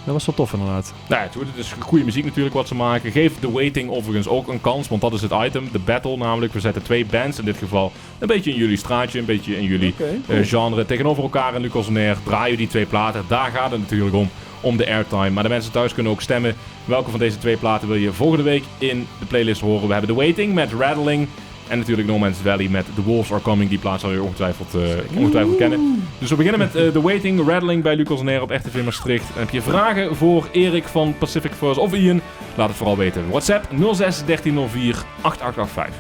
was wel tof inderdaad. Nou ja, het is goede muziek natuurlijk wat ze maken. Geef The Waiting overigens ook een kans, want dat is het item. De battle namelijk. We zetten 2 bands in dit geval een beetje in jullie straatje, een beetje in jullie genre tegenover elkaar. En Lucas on Air draaien die 2 platen. Daar gaat het natuurlijk om de airtime. Maar de mensen thuis kunnen ook stemmen welke van deze 2 platen wil je volgende week in de playlist horen. We hebben The Waiting met Rattling. En natuurlijk No Man's Valley met The Wolves Are Coming. Die plaats zal je ongetwijfeld kennen. Dus we beginnen met The Waiting, Rattling bij Lucas on Air op RTV Maastricht. En heb je vragen voor Erik van Pacific First of Ian? Laat het vooral weten. WhatsApp 06 1304 8885.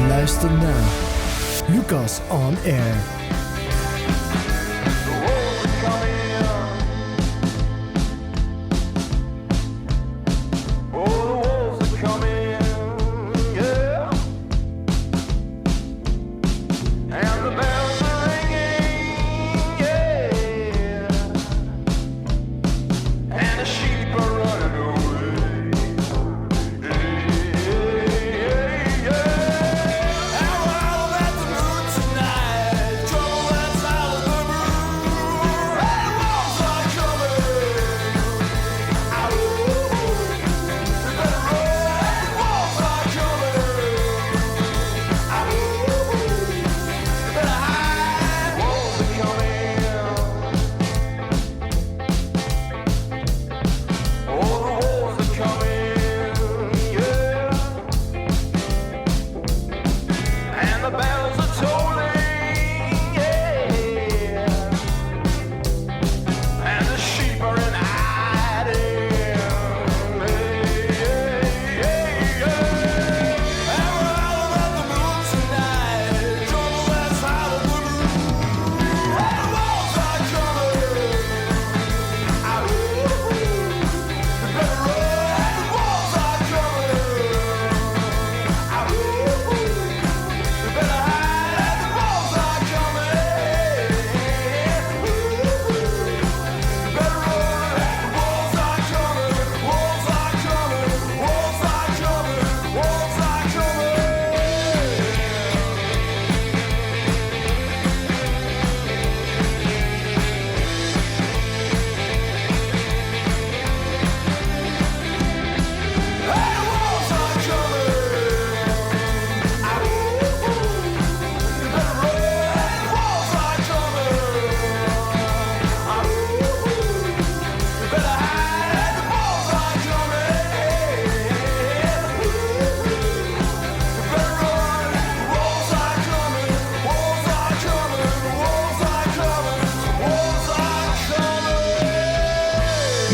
Luister naar Lucas on Air. Trouble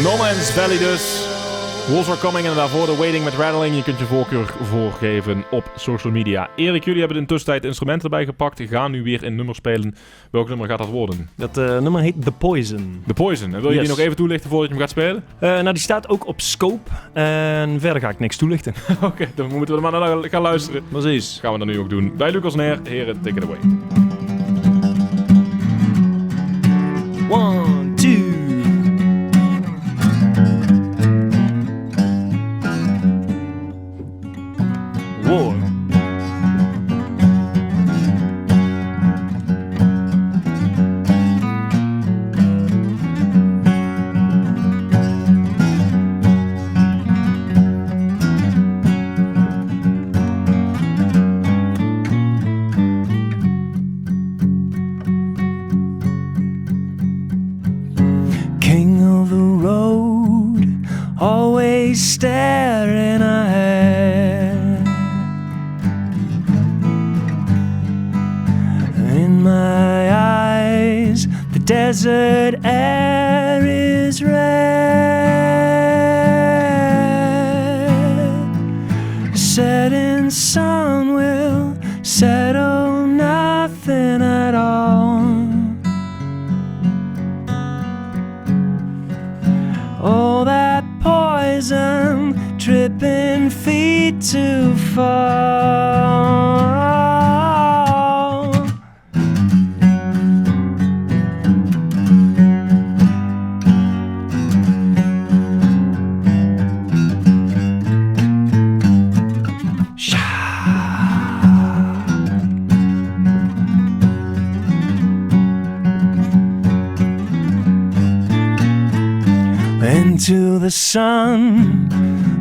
No Man's Valley dus. Wolves Are Coming en daarvoor de Waiting met Rattling. Je kunt je voorkeur voorgeven op social media. Erik, jullie hebben in de tussentijd instrumenten erbij gepakt. Gaan nu weer een nummer spelen. Welk nummer gaat dat worden? Dat nummer heet The Poison. The Poison. En wil je die nog even toelichten voordat je hem gaat spelen? Nou, die staat ook op Scope. En verder ga ik niks toelichten. Oké, dan moeten we er maar naar gaan luisteren. Precies. Gaan we dan nu ook doen. Bij Lucas Neer. Heren, take it away. 1, 2. War. King of the road, always staring ahead. In my eyes, the desert air is red. The setting sun will settle nothing at all. All that poison, tripping feet to fall. Into the sun,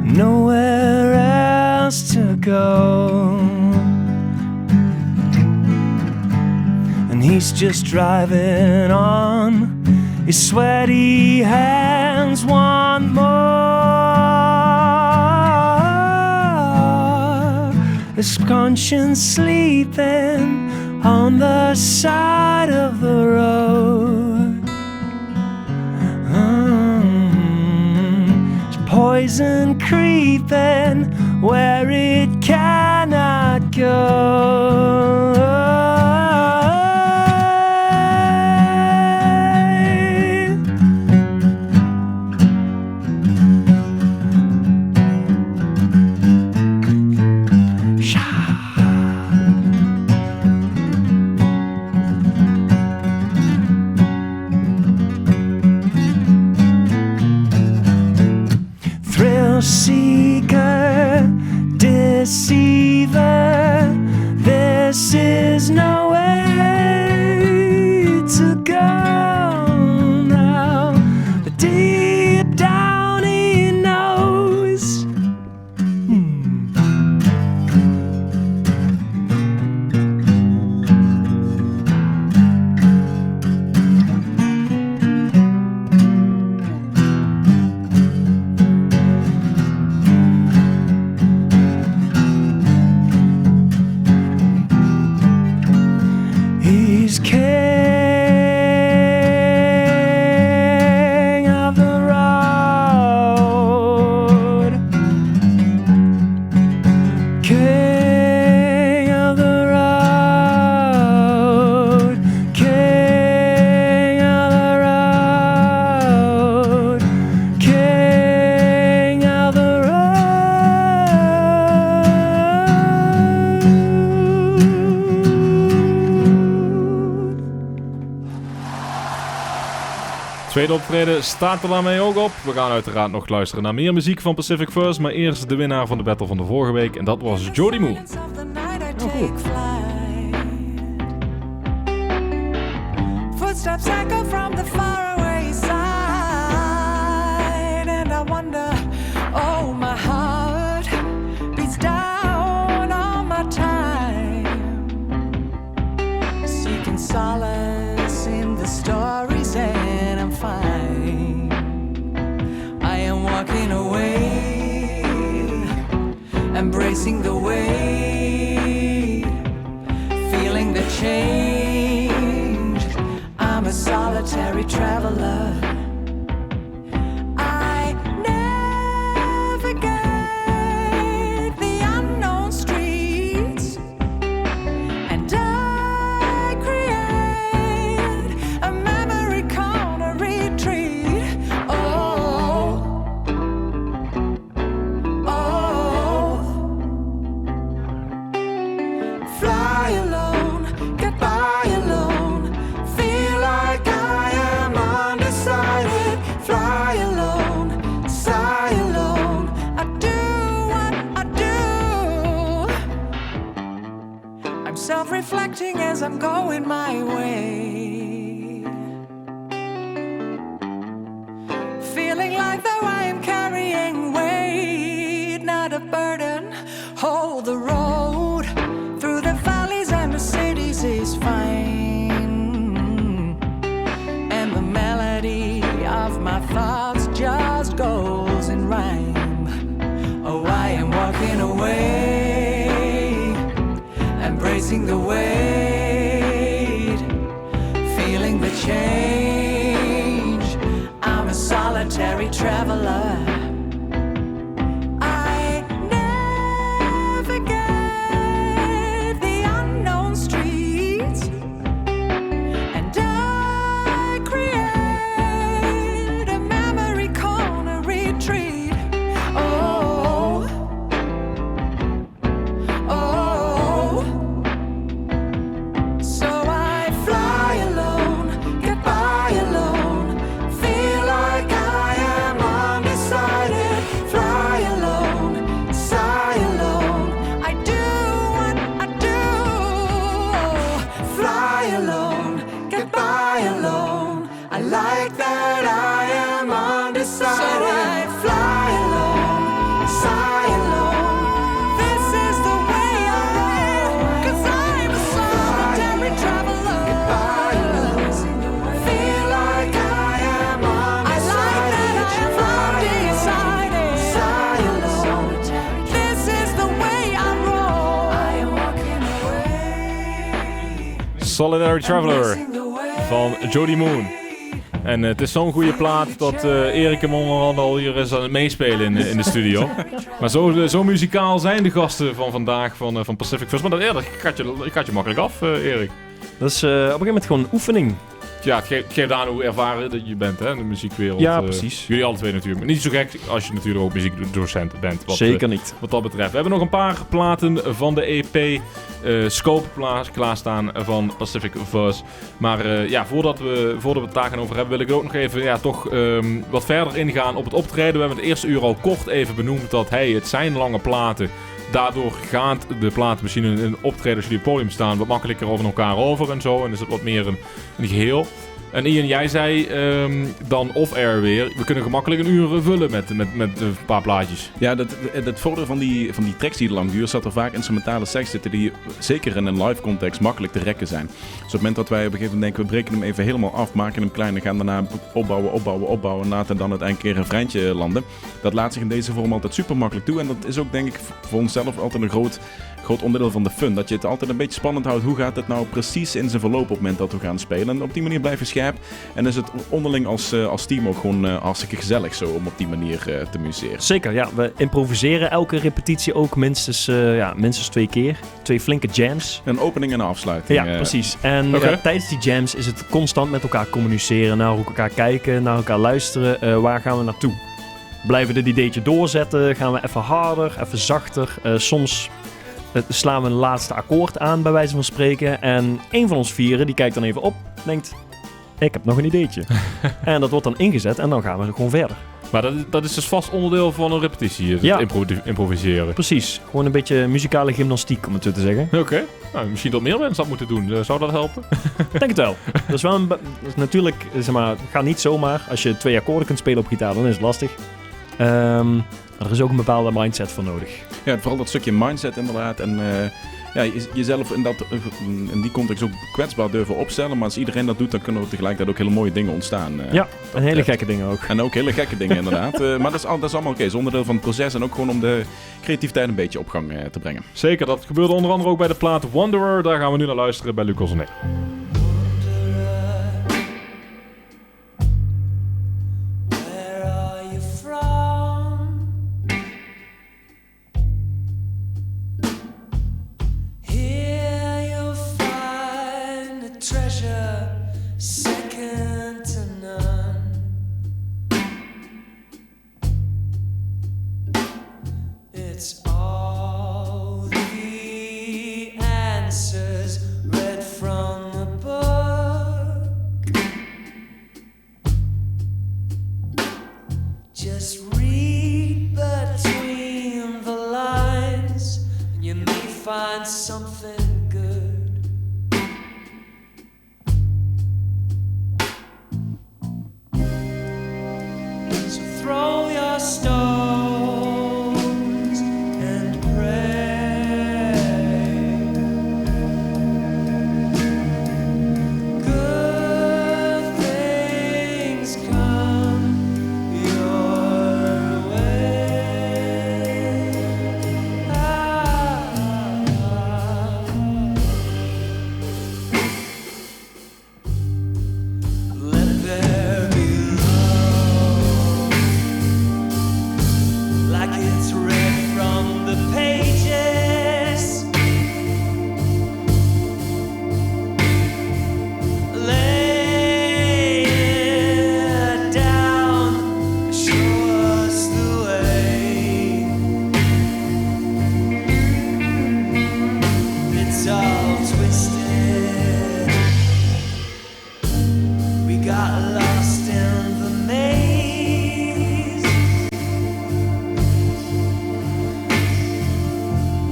nowhere else to go. And he's just driving on, his sweaty hands want more. His conscience sleeping on the side of the road. Poison creeping where it cannot go. Seeker, deceiver, this is no way to go now. But deep down he knows. He's king of the road, king of the road, king of the road, king of the road. Tweede optreden staat er daarmee ook op. We gaan uiteraard nog luisteren naar meer muziek van Pacific First. Maar eerst de winnaar van de battle van de vorige week. En dat was Jody Moore. Footsteps echo from the faraway side, and I wonder, oh, my heart beats down all my time, seeking solace in the stories, and I'm fine. I am walking away, embracing the way, feeling the change. I'm a solitary traveler. of reflecting as I'm going my way. Feeling like though I am carrying weight, not a burden. Hold the road through the valleys and the cities is fine. And the melody of my thoughts just goes in rhyme. Oh, I am walking away, embracing the weight, feeling the change. I'm a solitary traveler. I navigate the unknown streets, and I create a memory corner retreat. Oh, oh. So I fly alone, get by alone, feel like I am undecided. Fly alone, sigh alone, I do what I do. Fly alone, get by alone, I like that I am undecided. So I fly alone, sigh alone, this is the way I roll, 'cause I'm a solitary traveler. Get by alone, feel like I am undecided. I like that I am undecided. Sigh alone, this is the way I roll. I am walking away. Solitary Traveler van Jody Moon. En het is zo'n goede plaat dat Erik hem onderhand al hier is aan het meespelen in de studio. Maar zo muzikaal zijn de gasten van vandaag van Pacific First. Maar dat gaat je makkelijk af, Erik. Dat is op een gegeven moment gewoon een oefening. Ja, het geeft aan hoe ervaren dat je bent hè, in de muziekwereld. Ja, precies. Jullie alle twee natuurlijk. Maar niet zo gek als je natuurlijk ook muziekdocent bent. Zeker niet. Wat dat betreft. We hebben nog een paar platen van de EP Scope klaarstaan van Pacific First. Maar voordat we het daar gaan over hebben, wil ik ook nog even toch wat verder ingaan op het optreden. We hebben het eerste uur al kort even benoemd dat het zijn lange platen. Daardoor gaat de platen misschien in een optreden als jullie op het podium staan wat makkelijker over elkaar over en zo. En is het wat meer een geheel. En Ian, jij zei dan off-air weer, we kunnen gemakkelijk een uur vullen met een paar plaatjes. Ja, het voordeel van die tracks die lang duren, zat er vaak instrumentale seks zitten die zeker in een live context makkelijk te rekken zijn. Dus op het moment dat wij op een gegeven moment denken, we breken hem even helemaal af, maken hem klein en gaan daarna opbouwen, en dan uiteindelijk een keer een refreintje landen. Dat laat zich in deze vorm altijd super makkelijk toe en dat is ook denk ik voor onszelf altijd een groot onderdeel van de fun. Dat je het altijd een beetje spannend houdt. Hoe gaat het nou precies in zijn verloop op het moment dat we gaan spelen? En op die manier blijf je scherp. En is het onderling als team ook gewoon hartstikke gezellig zo om op die manier te museren. Zeker, ja. We improviseren elke repetitie ook minstens 2 keer. 2 flinke jams. Een opening en een afsluiting. Ja, precies. En tijdens die jams is het constant met elkaar communiceren. Naar elkaar kijken, naar elkaar luisteren. Waar gaan we naartoe? Blijven we dit ideetje doorzetten? Gaan we even harder, even zachter? Soms slaan we een laatste akkoord aan, bij wijze van spreken. En een van ons vieren, die kijkt dan even op, denkt, ik heb nog een ideetje. En dat wordt dan ingezet en dan gaan we gewoon verder. Maar dat is dus vast onderdeel van een repetitie, improviseren. Precies, gewoon een beetje muzikale gymnastiek, om het zo te zeggen. Oké. Nou, misschien dat meer mensen dat moeten doen. Zou dat helpen? Denk het wel. Dat is wel natuurlijk, zeg maar, het gaat niet zomaar. Als je 2 akkoorden kunt spelen op gitaar, dan is het lastig. Maar er is ook een bepaalde mindset voor nodig. Ja, vooral dat stukje mindset inderdaad. En jezelf in die context ook kwetsbaar durven opstellen. Maar als iedereen dat doet, dan kunnen er tegelijkertijd ook hele mooie dingen ontstaan. En hele gekke dingen ook. En ook hele gekke dingen inderdaad. Maar dat is allemaal oké. Het is onderdeel van het proces. En ook gewoon om de creativiteit een beetje op gang te brengen. Zeker, dat gebeurde onder andere ook bij de plaat Wanderer. Daar gaan we nu naar luisteren bij Lucas en ik. Find something good. throw your stones and pray. Good things come your way. Let there be love, like it's read from the pages. Lay it down, show us the way. It's all twisted. We got lost in the maze.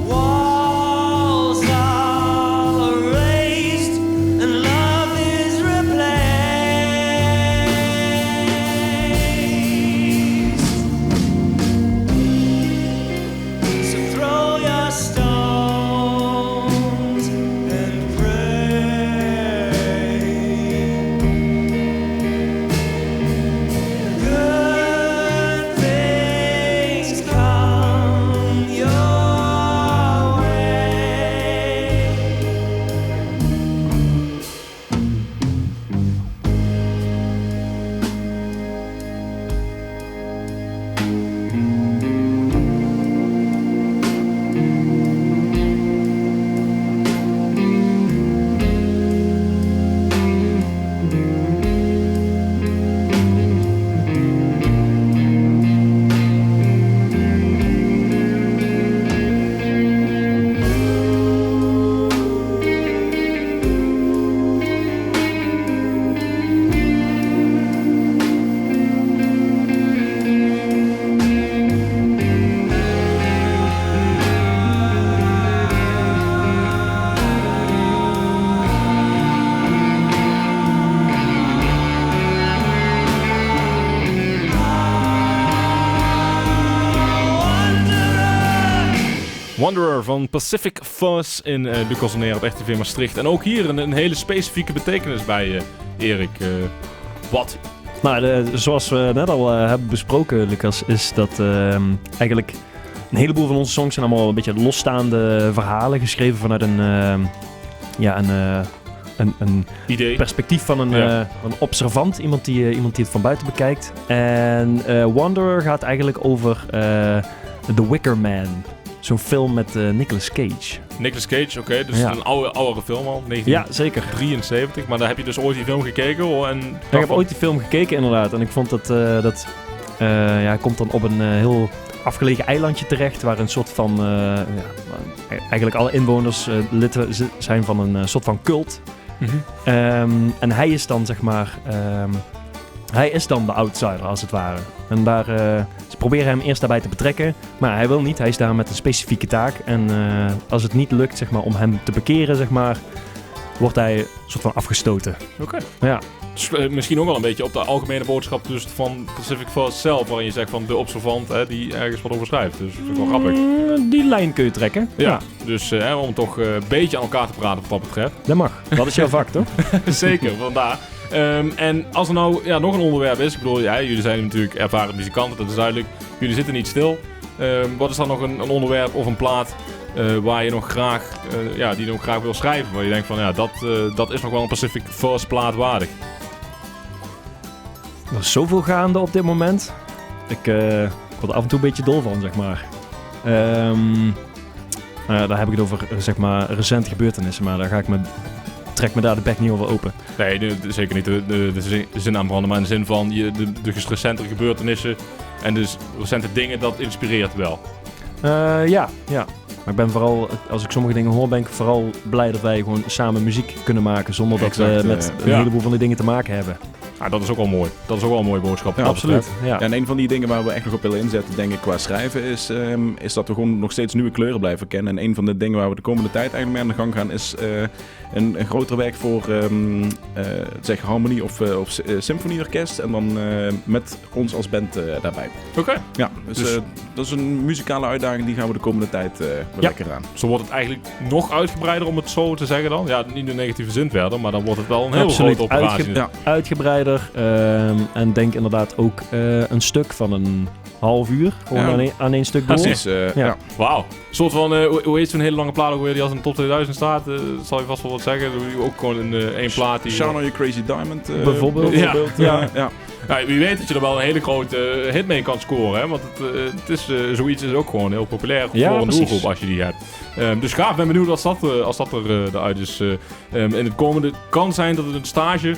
Walls are raised and love is replaced. So throw your stones and pray. Good things come your way. Wanderer van Pacific Fuzz in Lucas on Air op RTV Maastricht. En ook hier een hele specifieke betekenis bij Erik. Wat? Nou, zoals we net al hebben besproken, Lucas, is dat eigenlijk een heleboel van onze songs zijn allemaal een beetje losstaande verhalen, geschreven vanuit een idee, perspectief van een observant, iemand die het van buiten bekijkt. En Wanderer gaat eigenlijk over The Wicker Man. Zo'n film met Nicolas Cage. Nicolas Cage, oké. Dus een oudere film al. 1973. Maar daar heb je dus ooit die film gekeken? Ik heb ooit die film gekeken, inderdaad. En ik vond dat hij komt dan op een heel afgelegen eilandje terecht, waar een soort van eigenlijk alle inwoners lid zijn van een soort van cult. Mm-hmm. En hij is dan, zeg maar, hij is dan de outsider, als het ware. En daar, ze proberen hem eerst daarbij te betrekken, maar hij wil niet. Hij is daar met een specifieke taak. En als het niet lukt, zeg maar, om hem te bekeren, zeg maar, wordt hij een soort van afgestoten. Oké. Ja. Dus, misschien ook wel een beetje op de algemene boodschap dus van Pacific Fuzz zelf, waarin je zegt van de observant die ergens wat over schrijft. Dus dat vind ik wel grappig. Die lijn kun je trekken. Ja. Dus om toch een beetje aan elkaar te praten wat dat betreft. Dat mag. Dat is jouw vak, toch? Zeker, vandaar. En als er nou nog een onderwerp is, ik bedoel, jullie zijn natuurlijk ervaren muzikanten, dat is duidelijk. Jullie zitten niet stil. Wat is dan nog een onderwerp of een plaat waar je nog graag, die je nog graag wil schrijven? Waar je denkt van, dat is nog wel een Pacific Fuzz plaat waardig. Er is zoveel gaande op dit moment. Ik word er af en toe een beetje dol van, zeg maar. Daar heb ik het over, zeg maar, recente gebeurtenissen, maar trek me daar de bek niet over open. Nee, zeker niet de zin aan branden, maar in de zin van de recentere gebeurtenissen en dus recente dingen, dat inspireert wel. Ja. Maar ik ben vooral, als ik sommige dingen hoor, ben ik vooral blij dat wij gewoon samen muziek kunnen maken zonder dat we met een heleboel van die dingen te maken hebben. Ja, dat is ook wel mooi. Dat is ook wel een mooie boodschap. Ja, absoluut. Ja. En een van die dingen waar we echt nog op willen inzetten, denk ik, qua schrijven, is dat we gewoon nog steeds nieuwe kleuren blijven kennen. En een van de dingen waar we de komende tijd eigenlijk mee aan de gang gaan, is een groter werk voor zeg harmonie of symfonieorkest. En dan met ons als band daarbij. Oké. Ja, dus dat is een muzikale uitdaging. Die gaan we de komende tijd lekker aan. Zo wordt het eigenlijk nog uitgebreider, om het zo te zeggen dan. Ja, niet in negatieve zin verder, maar dan wordt het wel een hele grote operatie. Uitgebreider. En denk inderdaad ook een stuk van een half uur. Gewoon aan één stuk door. Precies. Wauw. Een soort van, hoe heet zo'n hele lange plaat ook weer die als in de top 2000 staat? Zal je vast wel wat zeggen. Ook gewoon in één plaat. Shine on Your Crazy Diamond. Bijvoorbeeld. Ja. Wie weet dat je er wel een hele grote hit mee kan scoren. Hè? Want het is, zoiets is ook gewoon heel populair voor een doelgroep als je die hebt. Dus gaaf, ben benieuwd als dat eruit is. In het komende kan zijn dat het een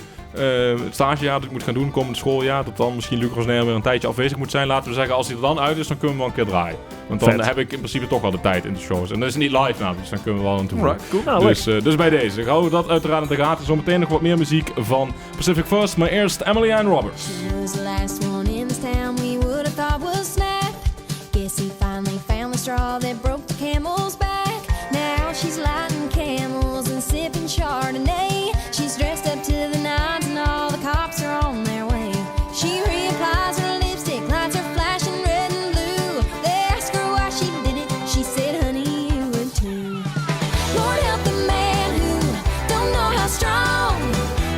stagejaar dat ik moet gaan doen, komend schooljaar, dat dan misschien Lucas Onair weer een tijdje afwezig moet zijn. Laten we zeggen, als hij er dan uit is, dan kunnen we wel een keer draaien. Want dan heb ik in principe toch wel de tijd in de shows. En dat is niet live nou, dus dan kunnen we wel aan toe. Cool. Dus bij deze gaan we dat uiteraard in de gaten. Zometeen nog wat meer muziek van Pacific First, maar eerst Emily Ann Roberts. She was the last one in this town we would have thought was Snap. Guess he finally found the straw that broke the camel's back. Now she's lighting camels and sipping Chardonnay. She's dressed up to the nines and all the cops are on their way. She reapplies her lipstick, lights are flashing red and blue. They ask her why she did it, she said, honey, you would too. Lord help the man who don't know how strong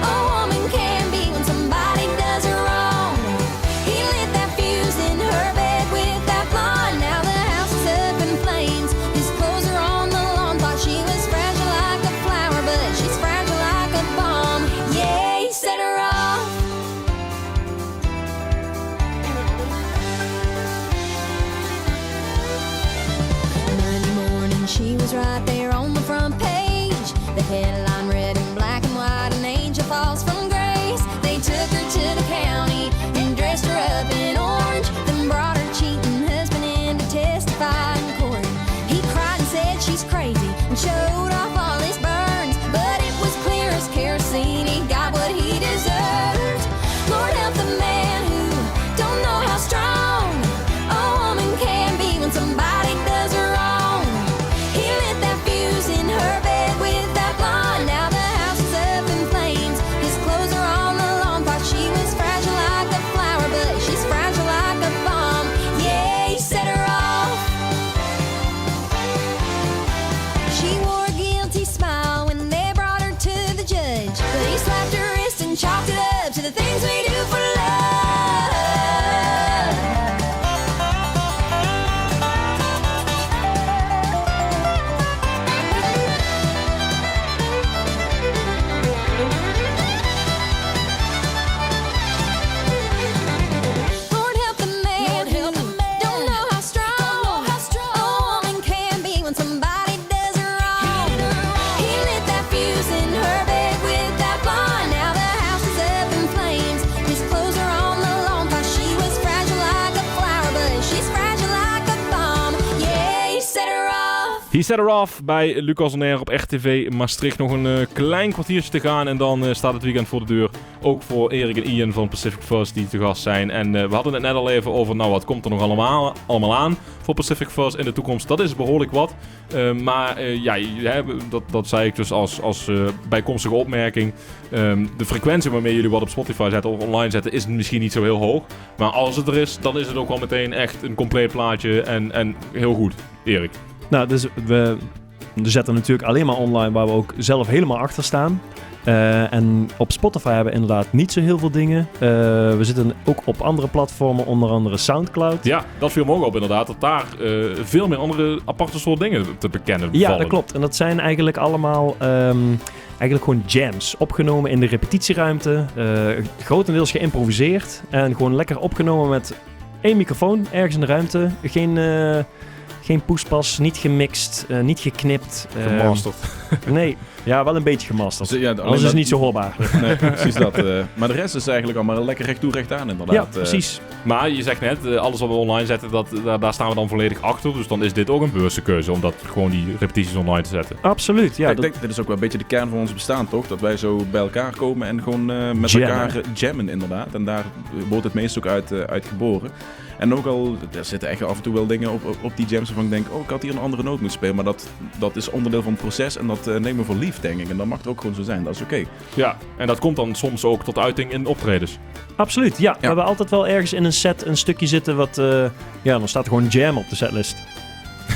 a woman can be when somebody does her wrong. He lit that fuse in her bed with that blonde. Now the house is up in flames. His clothes are on the lawn. Thought she was fragile like a flower, but she's fragile like a bomb. Yeah, he set her off. Monday morning, she was right there on the front page. The headline read in black and white, an angel falls from grace. They took her to the county and dressed her up in orange, then brought her cheating husband in to testify in court. He cried and said she's crazy and showed off all his burns, but it was clear as kerosene, he got what he deserved. Lord help the man who don't know how strong a woman can be when somebody does her wrong. He lit that fuse in her bed with that blonde. Now the house is up in flames. His clothes are on the lawn. Thought she was fragile like a flower, but she's fragile like a bomb. Yeah, he set her off. She wore a guilty smile when they brought her to the judge, but he slapped her wrist and chalked it up to the things we do for love. Lord help the man who don't know how strong a woman can be when somebody does her wrong. He lit that fuse in her bed with that blonde. Now the house is up in flames. His clothes are on the lawn. Thought she was fragile like a flower, but she's fragile like a bomb. Yeah, he set her off. He set her off bij Lucas Onair op RTV Maastricht. Nog een klein kwartiertje te gaan en dan staat het weekend voor de deur. Ook voor Erik en Ian van Pacific First die te gast zijn. En we hadden het net al even over, wat komt er nog allemaal aan voor Pacific First in de toekomst. Dat is behoorlijk wat. Dat zei ik dus als bijkomstige opmerking. De frequentie waarmee jullie wat op Spotify zetten of online zetten is misschien niet zo heel hoog. Maar als het er is, dan is het ook wel meteen echt een compleet plaatje en heel goed. Erik. Nou, dus we zetten natuurlijk alleen maar online waar we ook zelf helemaal achter staan. En op Spotify hebben we inderdaad niet zo heel veel dingen. We zitten ook op andere platformen, onder andere Soundcloud. Ja, dat viel me ook op inderdaad. Dat daar veel meer andere aparte soort dingen te bekennen vallen. Ja, dat klopt. En dat zijn eigenlijk allemaal gewoon jams. Opgenomen in de repetitieruimte. Grotendeels geïmproviseerd. En gewoon lekker opgenomen met één microfoon ergens in de ruimte. Geen poespas, niet gemixt, niet geknipt. Gemasterd. Nee, ja, wel een beetje gemasterd. Dus, anders is het niet zo hoorbaar. Nee, precies dat. Maar de rest is eigenlijk allemaal lekker recht toe, recht aan inderdaad. Ja, precies. Maar je zegt net, alles wat we online zetten, daar staan we dan volledig achter. Dus dan is dit ook een bewuste keuze om dat gewoon die repetities online te zetten. Absoluut, ja. Ik denk, dit is ook wel een beetje de kern van ons bestaan, toch? Dat wij zo bij elkaar komen en gewoon met elkaar jammen inderdaad. En daar wordt het meest ook uit geboren. En ook al, er zitten echt af en toe wel dingen op die jams waarvan ik denk, ik had hier een andere noot moeten spelen. Maar dat is onderdeel van het proces en dat nemen we voor lief, denk ik. En dat mag het ook gewoon zo zijn, dat is oké. Ja, en dat komt dan soms ook tot uiting in optredens. Absoluut, ja. We hebben altijd wel ergens in een set een stukje zitten wat... dan staat er gewoon jam op de setlist.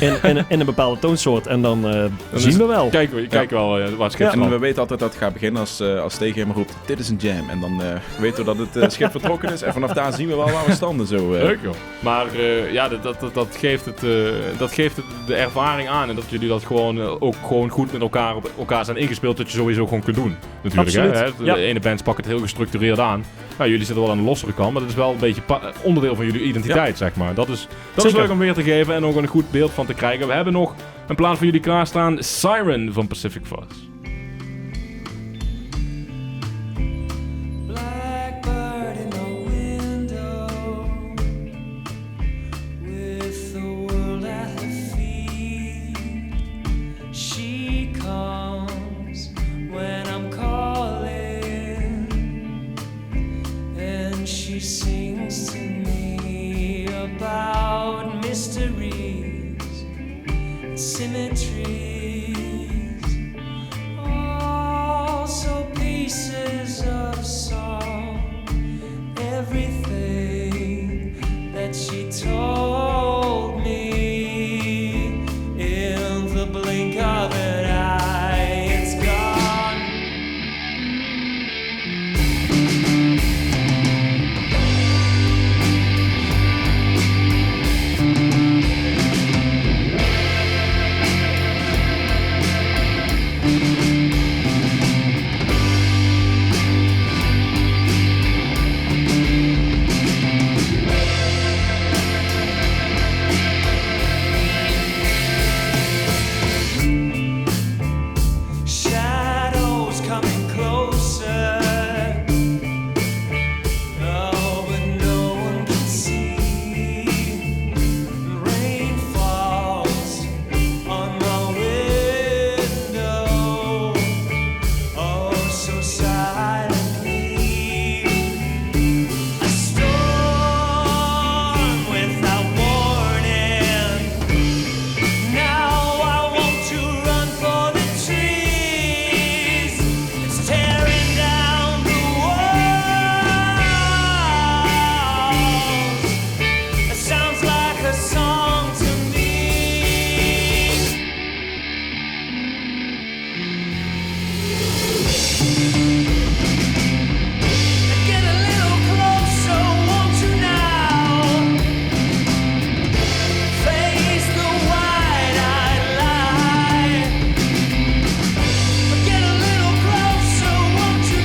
In een bepaalde toonsoort. En dan zien we wel. Kijken wel waar het schip En we weten altijd dat het gaat beginnen als tegenhanger roept, dit is een jam. En dan weten we dat het schip vertrokken is. En vanaf daar zien we wel waar we standen. Zo, Leuk joh. Maar dat geeft de ervaring aan. En dat jullie dat ook gewoon goed met elkaar op elkaar zijn ingespeeld. Dat je sowieso gewoon kunt doen. Natuurlijk. Absoluut. Hè? De ene band pakt het heel gestructureerd aan. Nou, jullie zitten wel aan de lossere kant. Maar dat is wel een beetje onderdeel van jullie identiteit, zeg maar. Dat is leuk om weer te geven. En ook een goed beeld van te krijgen. We hebben nog een plaat voor jullie klaarstaan. Siren van Pacific Fuzz. Blackbird in the window, with the world at her feet. She comes when I'm calling, and she sings to me about mysteries, symmetries, also pieces of song, everything that she told me in the blink of an eye, it's gone. Shadows coming closer. Oh, but no one can see. Rain falls on my window. Oh, so silently. A storm without warning. Now I want to run for the trees. It's tearing down the walls. It sounds like a song to me. Get a little closer, won't you now? Face the wide-eyed lie. Get a little closer, won't you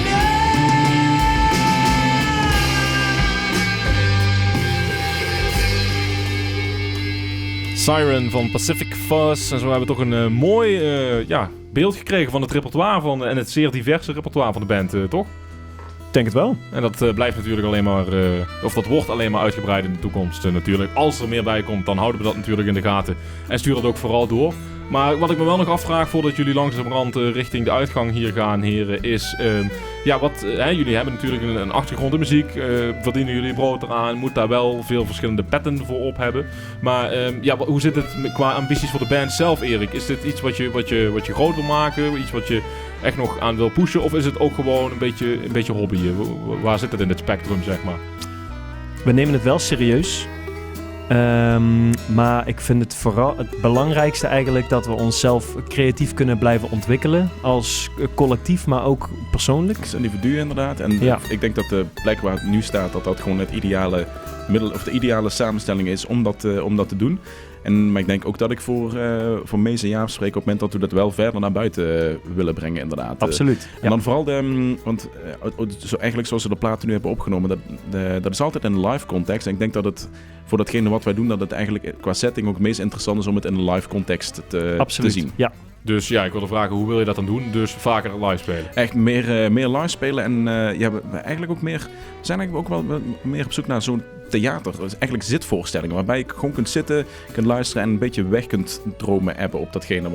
Siren van Pacific Fuzz. En zo hebben we toch een mooi beeld gekregen van het repertoire en het zeer diverse repertoire van de band, toch? Ik denk het wel. En dat blijft natuurlijk alleen maar, of dat wordt alleen maar uitgebreid in de toekomst natuurlijk. Als er meer bij komt, dan houden we dat natuurlijk in de gaten. En stuur het ook vooral door. Maar wat ik me wel nog afvraag, voordat jullie langzamerhand richting de uitgang hier gaan, heren, is... jullie hebben natuurlijk een achtergrond in muziek. Verdienen jullie brood eraan. Moet daar wel veel verschillende petten voor op hebben. Maar hoe zit het qua ambities voor de band zelf, Erik? Is dit iets wat je groot wil maken? Iets wat je echt nog aan wil pushen? Of is het ook gewoon een beetje hobbyen? Waar zit het in het spectrum, zeg maar? We nemen het wel serieus. Maar ik vind het vooral het belangrijkste eigenlijk dat we onszelf creatief kunnen blijven ontwikkelen. Als collectief, maar ook persoonlijk. Als individu inderdaad. En ik denk dat de plek waar het nu staat, dat gewoon het ideale middel of de ideale samenstelling is om dat te doen. Maar ik denk ook dat ik voor Mees en Jaap spreek op het moment dat we dat wel verder naar buiten willen brengen, inderdaad. Absoluut. En dan vooral eigenlijk zoals we de platen nu hebben opgenomen, dat is altijd in een live context. En ik denk dat het voor datgene wat wij doen, dat het eigenlijk qua setting ook het meest interessant is om het in een live context te zien. Ja. Dus ja, ik wilde vragen, hoe wil je dat dan doen? Dus vaker live spelen? Echt meer live spelen en we zijn eigenlijk ook wel meer op zoek naar zo'n theater. Dus eigenlijk zitvoorstellingen, waarbij je gewoon kunt zitten, kunt luisteren en een beetje weg kunt dromen hebben op datgene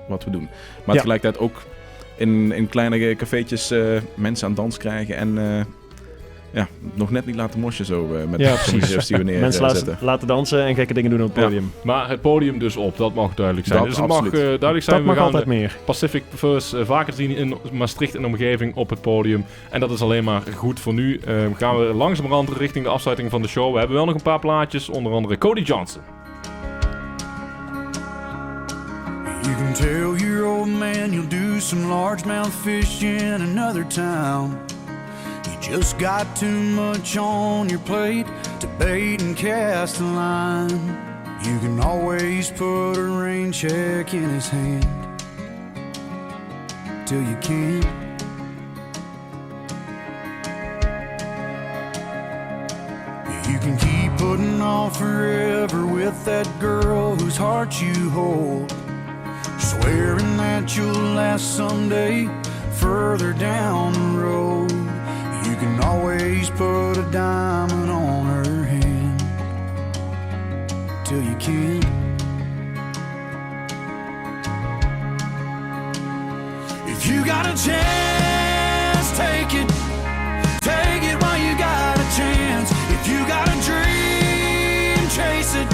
wat we doen. Maar tegelijkertijd ook in kleine cafeetjes mensen aan dans krijgen en nog net niet laten mosje zo met Ja, de precies. riffs die we Mensen neerzetten. laten dansen en gekke dingen doen op het podium. Maar het podium dus op, dat mag duidelijk zijn. Dat Dus het mag absoluut. duidelijk zijn. Dat mag we gaan altijd de meer. Pacific First vaker zien in Maastricht en omgeving op het podium. En dat is alleen maar goed voor nu. Gaan we langzamerhand richting de afsluiting van de show. We hebben wel nog een paar plaatjes, onder andere Cody Johnson. You can tell your old man you'll do some largemouth fish in another town. You just got too much on your plate to bait and cast a line. You can always put a rain check in his hand till you can't. You can keep putting off forever with that girl whose heart you hold, swearing that you'll last someday further down the road. You can always put a diamond on her hand till you can't. If you got a chance, take it. Take it while you got a chance. If you got a dream, chase it.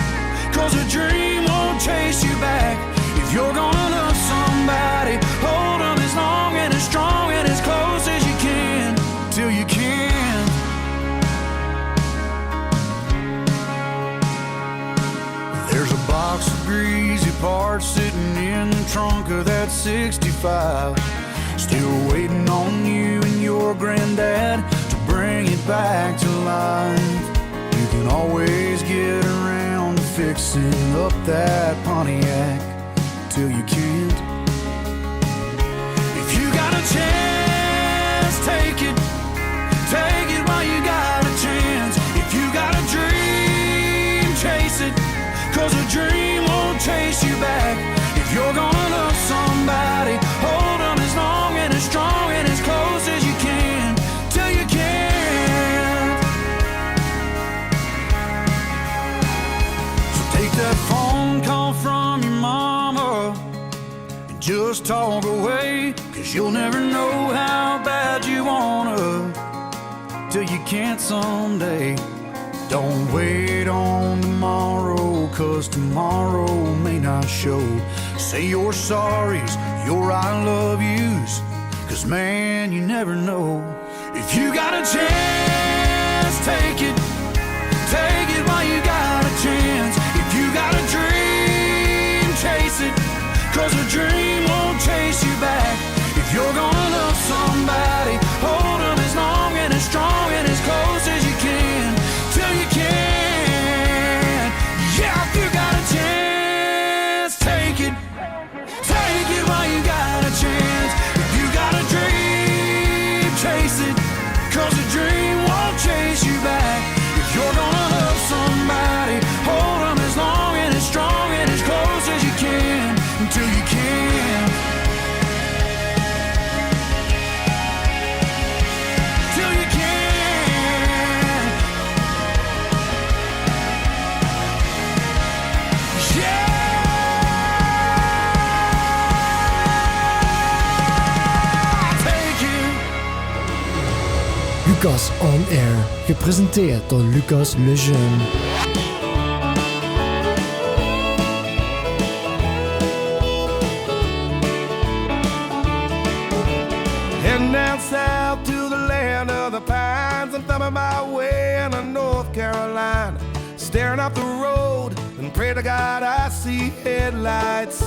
'Cause a dream won't chase you back. If you're gonna love somebody, hold them as long and as strong and as close as you can, till you can. There's a box of greasy parts sitting in the trunk of that 65, still waiting on you and your granddad to bring it back to life. You can always get around to fixing up that Pontiac till you can't. If you got a chance, take it. Take it while you got a chance. If you got a dream, chase it. 'Cause a dream won't chase you back. If you're gonna love somebody, hold them as long and as strong and as close as you can, till you can't. So take that phone call from your mama and just talk away, 'cause you'll never know how bad you wanna till you can't someday. Don't wait on tomorrow, 'cause tomorrow may not show. Say your sorries, your I love yous, 'cause man, you never know. If you got a chance, take it. Take it while you got a chance. If you got a dream, chase it. 'Cause a dream won't chase you back. If you're gonna love somebody, hold them as long and as strong and as close as you can, till you can. Yeah, if you got a chance, take it. Take it while you got a chance. If you got a dream, chase it. 'Cause a dream won't chase you back. If you're gonna love somebody, hold them as long and as strong and as close as you can, until you can. Till you can. Yeah. Take it. Lucas On Air, gepresenteerd door Lucas Lejeune. Heading down south to the land of the pines. I'm thumbing my way into North Carolina, staring up the road and pray to God I see headlights.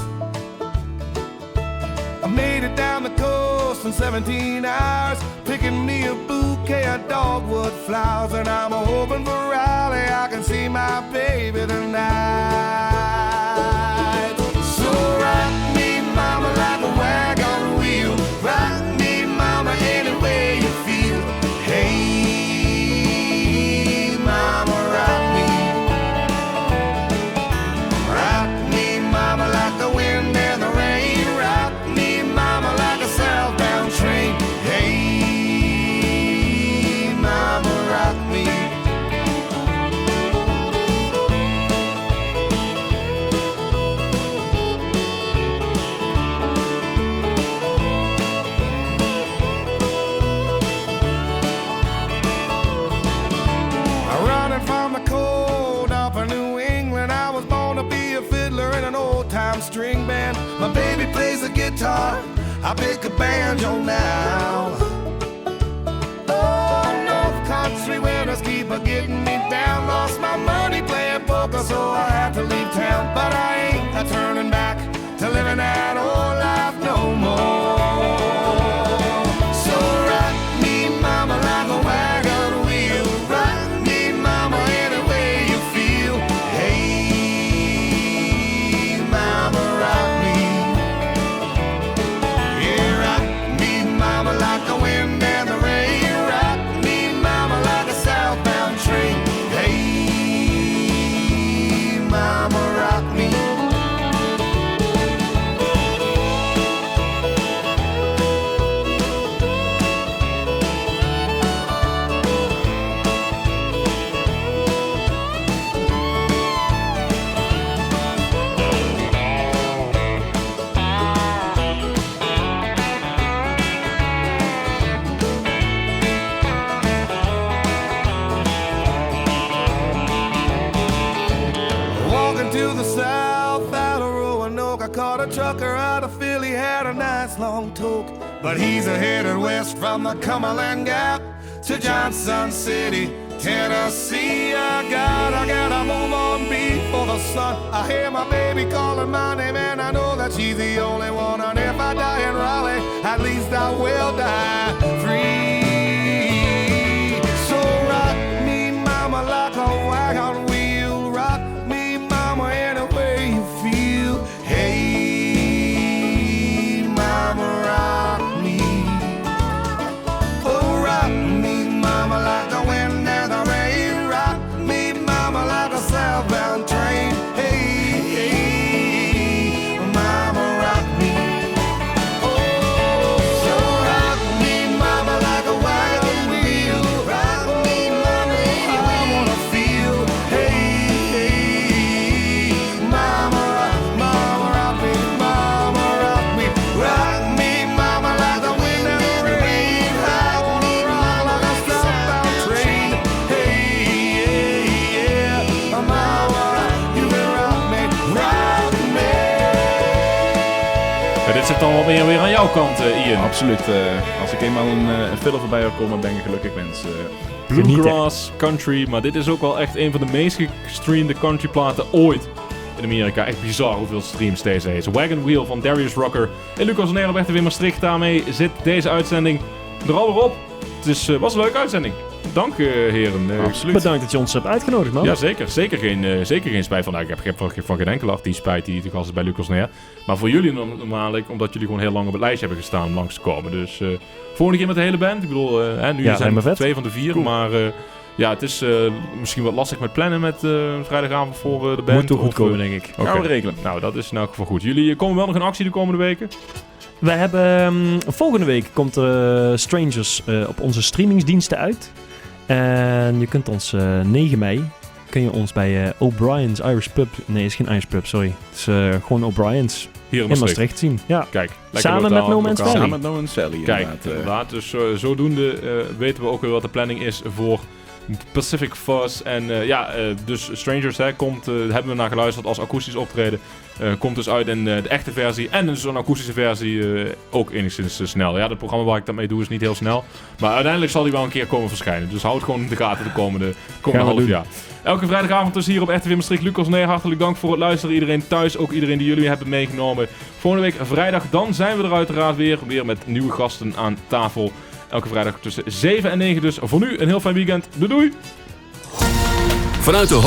I made it down the coast in 17 hours, picking me a bouquet of dogwood flowers, and I'm hoping for Raleigh I can see my baby tonight. So rock me, mama, like a wagon wheel. Rock me, mama, any way you feel. Hey, mama, rock me. Rock me, mama, like the wind and the rain. Rock me, mama, like a southbound train. Hey, mama, rock me. string band. My baby plays the guitar, I pick a banjo now. Oh, North Country winters keep a getting me down. Lost my money playing poker, so I had to leave town. But I ain't a-turning back to living that old life no more. So rock me, mama, like a wagon wheel. Rock me, mama, any way you feel. Hey, mama, rock me. Yeah, rock me, mama, like the wind and the rain. Rock me, mama, like a southbound train. Hey, mama, rock me. Walking to the south out of Roanoke, I caught a trucker out of Philly, had a nice long toke. But he's headed west from the Cumberland Gap to Johnson City, Tennessee. I gotta move on before the sun. I hear my baby calling my name and I know that she's the only one. And if I die in Raleigh, at least I will die free. So rock me, mama, like a wagon wheel. Rock me, mama, any way you feel. Hey, mama, rock me. Oh, rock me, mama, like the wind and the rain. Rock me, mama, like a southbound train. Hey, hey, mama, rock me. Oh, so rock me, mama, like a wagon wheel. Rock me, mama, any way I wanna feel. Hey, hey, mama, rock me, mama, rock me. Rock me, mama, like the wind and the rain. Rock me, mama, like a southbound train. Hey, yeah, mama, you can rock me, rock me. Ja, dit zit dan wel weer aan jouw kant, Ian. Absoluut. Als ik eenmaal een filler voorbij wil komen, ben ik een gelukkig mens. Bluegrass, country, maar dit is ook wel echt een van de meest gestreamde countryplaten ooit in Amerika. Echt bizar hoeveel streams deze heeft. Wagon Wheel van Darius Rucker en Lucas Oneer op RTV Maastricht. Daarmee zit deze uitzending er alweer op. Het was een leuke uitzending. Dank heren. Absoluut. Bedankt dat je ons hebt uitgenodigd, man. Ja, zeker. Zeker geen spijt van. Nou, ik heb van geen enkele artiest spijt die te gast is bij Lucas Neer. Maar voor jullie normaal, omdat jullie gewoon heel lang op het lijstje hebben gestaan om langs te komen. Dus volgende keer met de hele band. Ik bedoel, nu zijn er 2 van de 4. Cool. Maar ja, het is misschien wat lastig met plannen met vrijdagavond voor de band. Moet toch goed komen, denk ik. Okay. Gaan we regelen. Nou, dat is in elk geval goed. Jullie komen wel nog in actie de komende weken? Wij hebben volgende week komt Strangers op onze streamingsdiensten uit. En je kunt ons 9 mei kun je ons bij O'Brien's Irish Pub. Nee, het is geen Irish Pub, sorry. Het is gewoon O'Brien's hier in Maastricht zien. Ja. Kijk, samen met No Man's Valley. Samen met No Man's Valley. Kijk, inderdaad. Dus zodoende weten we ook weer wat de planning is voor Pacific Fuzz. En dus Strangers hebben we naar geluisterd als akoestisch optreden. Komt dus uit in de echte versie en dus een akoestische versie ook enigszins snel. Ja, het programma waar ik dat mee doe is niet heel snel. Maar uiteindelijk zal die wel een keer komen verschijnen. Dus houd gewoon in de gaten de komende half jaar. Elke vrijdagavond dus hier op RTV Maastricht. Lucas Neer, hartelijk dank voor het luisteren. Iedereen thuis, ook iedereen die jullie hebben meegenomen. Volgende week vrijdag, dan zijn we er uiteraard weer met nieuwe gasten aan tafel. Elke vrijdag tussen 7 en 9 dus. Voor nu een heel fijn weekend. Doei doei! Vanuit de